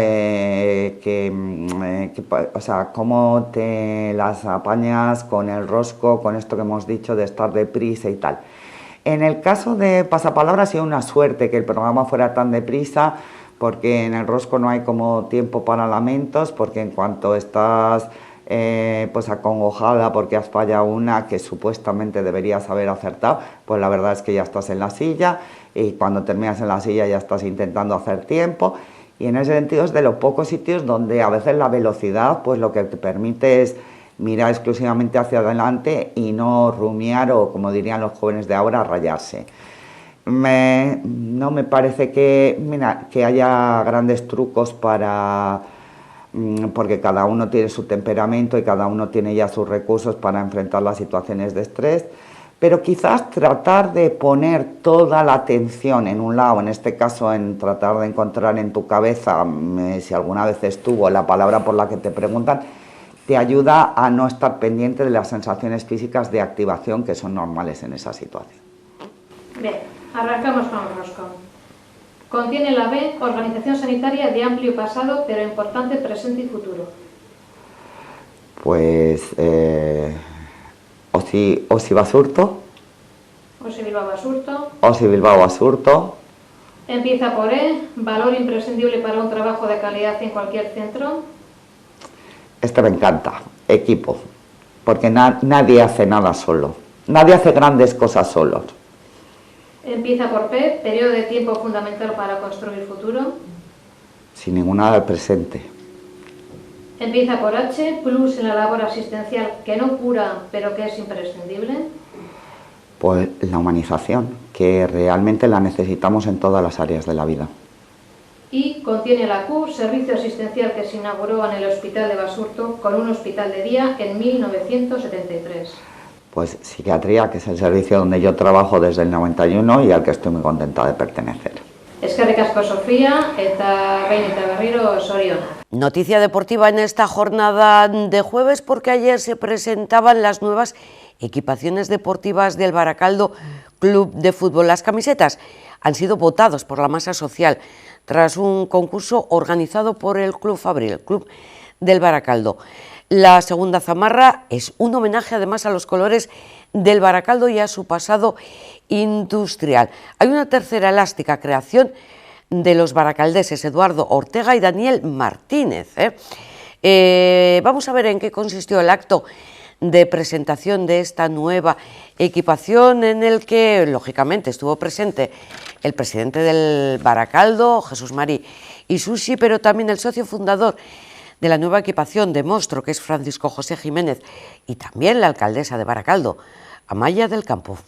o sea, cómo te las apañas con el rosco, con esto que hemos dicho de estar deprisa y tal. En el caso de Pasapalabra ha sido una suerte que el programa fuera tan deprisa, porque en el rosco no hay como tiempo para lamentos, porque en cuanto estás pues acongojada porque has fallado una que supuestamente deberías haber acertado, pues la verdad es que ya estás en la silla, y cuando terminas en la silla ya estás intentando hacer tiempo, y en ese sentido es de los pocos sitios donde a veces la velocidad pues lo que te permite es mirar exclusivamente hacia adelante y no rumiar, o como dirían los jóvenes de ahora, rayarse. No me parece que haya grandes trucos porque cada uno tiene su temperamento y cada uno tiene ya sus recursos para enfrentar las situaciones de estrés, pero quizás tratar de poner toda la atención en un lado, en este caso en tratar de encontrar en tu cabeza, si alguna vez estuvo la palabra por la que te preguntan, te ayuda a no estar pendiente de las sensaciones físicas de activación que son normales en esa situación. Bien, arrancamos con el roscón. Contiene la B, organización sanitaria de amplio pasado, pero importante presente y futuro. Pues Osi Basurto. Osi Bilbao Basurto. Osi Bilbao Basurto. Empieza por E, valor imprescindible para un trabajo de calidad en cualquier centro. Este me encanta, equipo, porque nadie hace nada solo. Nadie hace grandes cosas solos. Empieza por P, periodo de tiempo fundamental para construir futuro. Sin ninguna del presente. Empieza por H, plus en la labor asistencial que no cura, pero que es imprescindible. Pues la humanización, que realmente la necesitamos en todas las áreas de la vida. Y contiene la Q, servicio asistencial que se inauguró en el Hospital de Basurto con un hospital de día en 1973. Pues psiquiatría, que es el servicio donde yo trabajo desde el 91 y al que estoy muy contenta de pertenecer. Eskerrik asko, Sofía, eta behin eta berriro zorionak. Noticia deportiva en esta jornada de jueves, porque ayer se presentaban las nuevas equipaciones deportivas del Baracaldo Club de Fútbol. Las camisetas han sido votados por la masa social tras un concurso organizado por el Club Fabril, el Club del Baracaldo. La segunda zamarra es un homenaje además a los colores del Baracaldo y a su pasado industrial. Hay una tercera elástica, creación de los baracaldeses Eduardo Ortega y Daniel Martínez. Vamos a ver en qué consistió el acto de presentación de esta nueva equipación, en el que lógicamente estuvo presente el presidente del Baracaldo, Jesús Mari Isusi, pero también el socio fundador de la nueva equipación de Monstro, que es Francisco José Jiménez, y también la alcaldesa de Baracaldo, Amaya del Campo.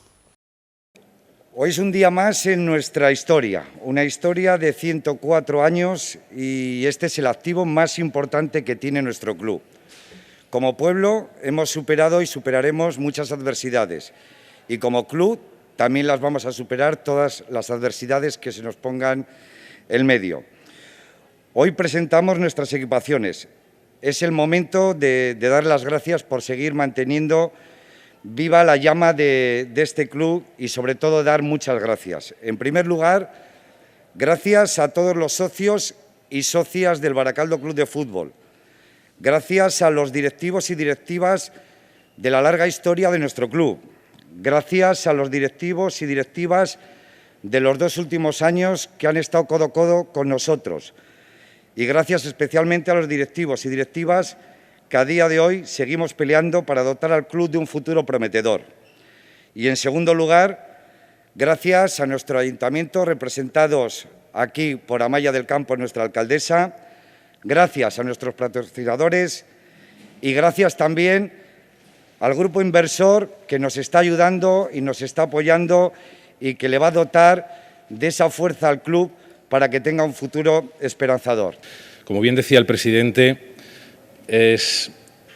Hoy es un día más en nuestra historia, una historia de 104 años, y este es el activo más importante que tiene nuestro club. Como pueblo hemos superado y superaremos muchas adversidades, y como club también las vamos a superar, todas las adversidades que se nos pongan en medio. Hoy presentamos nuestras equipaciones. Es el momento de dar las gracias por seguir manteniendo viva la llama de este club y, sobre todo, dar muchas gracias. En primer lugar, gracias a todos los socios y socias del Baracaldo Club de Fútbol. Gracias a los directivos y directivas de la larga historia de nuestro club. Gracias a los directivos y directivas de los 2 últimos años que han estado codo a codo con nosotros. Y gracias especialmente a los directivos y directivas que a día de hoy seguimos peleando para dotar al club de un futuro prometedor. Y, en segundo lugar, gracias a nuestro ayuntamiento, representados aquí por Amaya del Campo, nuestra alcaldesa, gracias a nuestros patrocinadores y gracias también al grupo inversor que nos está ayudando y nos está apoyando y que le va a dotar de esa fuerza al club para que tenga un futuro esperanzador. Como bien decía el presidente,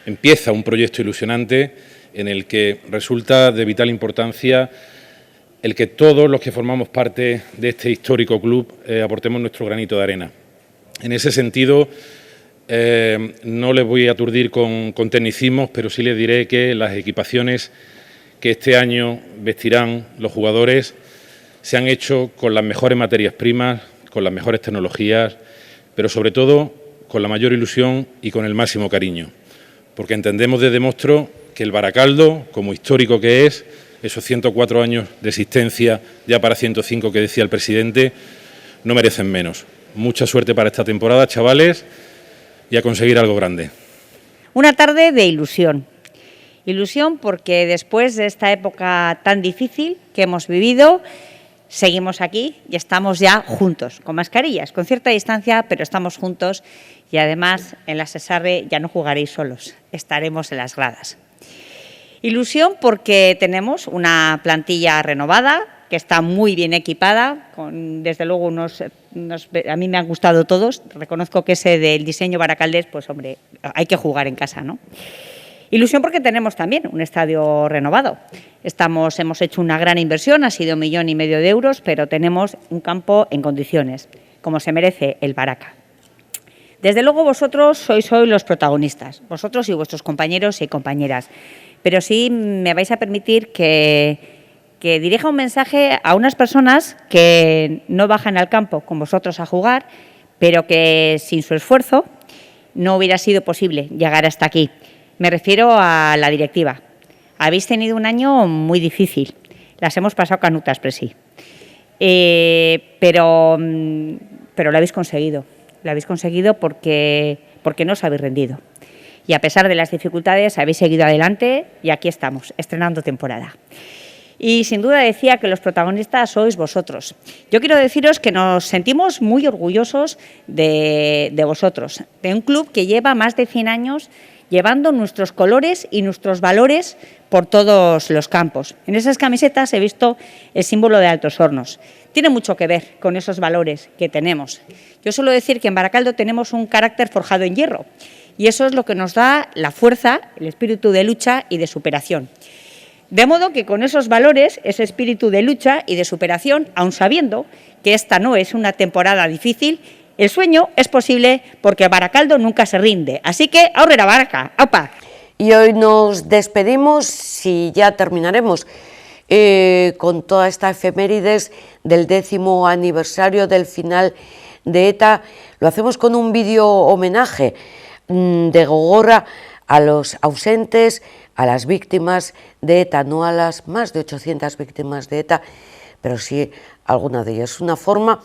empieza un proyecto ilusionante en el que resulta de vital importancia el que todos los que formamos parte de este histórico club aportemos nuestro granito de arena. En ese sentido, no les voy a aturdir con tecnicismos, pero sí les diré que las equipaciones que este año vestirán los jugadores se han hecho con las mejores materias primas, con las mejores tecnologías, pero sobre todo con la mayor ilusión y con el máximo cariño, porque entendemos desde Mostro que el Baracaldo, como histórico que es, esos 104 años de existencia, ya para 105 que decía el presidente, no merecen menos. Mucha suerte para esta temporada, chavales, y a conseguir algo grande. Una tarde de ilusión. Ilusión porque después de esta época tan difícil que hemos vivido, seguimos aquí y estamos ya juntos, con mascarillas, con cierta distancia, pero estamos juntos y además en la Sesarre ya no jugaréis solos, estaremos en las gradas. Ilusión porque tenemos una plantilla renovada, que está muy bien equipada, desde luego a mí me han gustado todos, reconozco que ese del diseño baracaldés, pues hombre, hay que jugar en casa, ¿no? Ilusión porque tenemos también un estadio renovado. Hemos hecho una gran inversión, ha sido 1,5 millones de euros, pero tenemos un campo en condiciones, como se merece el Baraca. Desde luego vosotros sois hoy los protagonistas, vosotros y vuestros compañeros y compañeras, pero sí me vais a permitir que dirija un mensaje a unas personas que no bajan al campo con vosotros a jugar, pero que sin su esfuerzo no hubiera sido posible llegar hasta aquí. Me refiero a la directiva. Habéis tenido un año muy difícil, las hemos pasado canutas, presi. Pero lo habéis conseguido. Lo habéis conseguido porque no os habéis rendido. Y a pesar de las dificultades, habéis seguido adelante y aquí estamos, estrenando temporada. Y sin duda decía que los protagonistas sois vosotros. Yo quiero deciros que nos sentimos muy orgullosos de vosotros, de un club que lleva más de 100 años llevando nuestros colores y nuestros valores por todos los campos. En esas camisetas he visto el símbolo de Altos Hornos. Tiene mucho que ver con esos valores que tenemos. Yo suelo decir que en Baracaldo tenemos un carácter forjado en hierro y eso es lo que nos da la fuerza, el espíritu de lucha y de superación. De modo que con esos valores, ese espíritu de lucha y de superación, aun sabiendo que esta no es una temporada difícil, el sueño es posible porque Baracaldo nunca se rinde. Así que, ¡aurrera Baraca! ¡Aupa! Y hoy nos despedimos y ya terminaremos con toda esta efemérides del 10º aniversario del final de ETA. Lo hacemos con un vídeo homenaje de Gogorra a los ausentes, a las víctimas de ETA, no a las más de 800 víctimas de ETA, pero sí alguna de ellas. Es una forma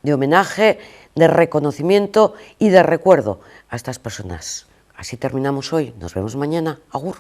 de homenaje, de reconocimiento y de recuerdo a estas personas. Así terminamos hoy. Nos vemos mañana. Agur.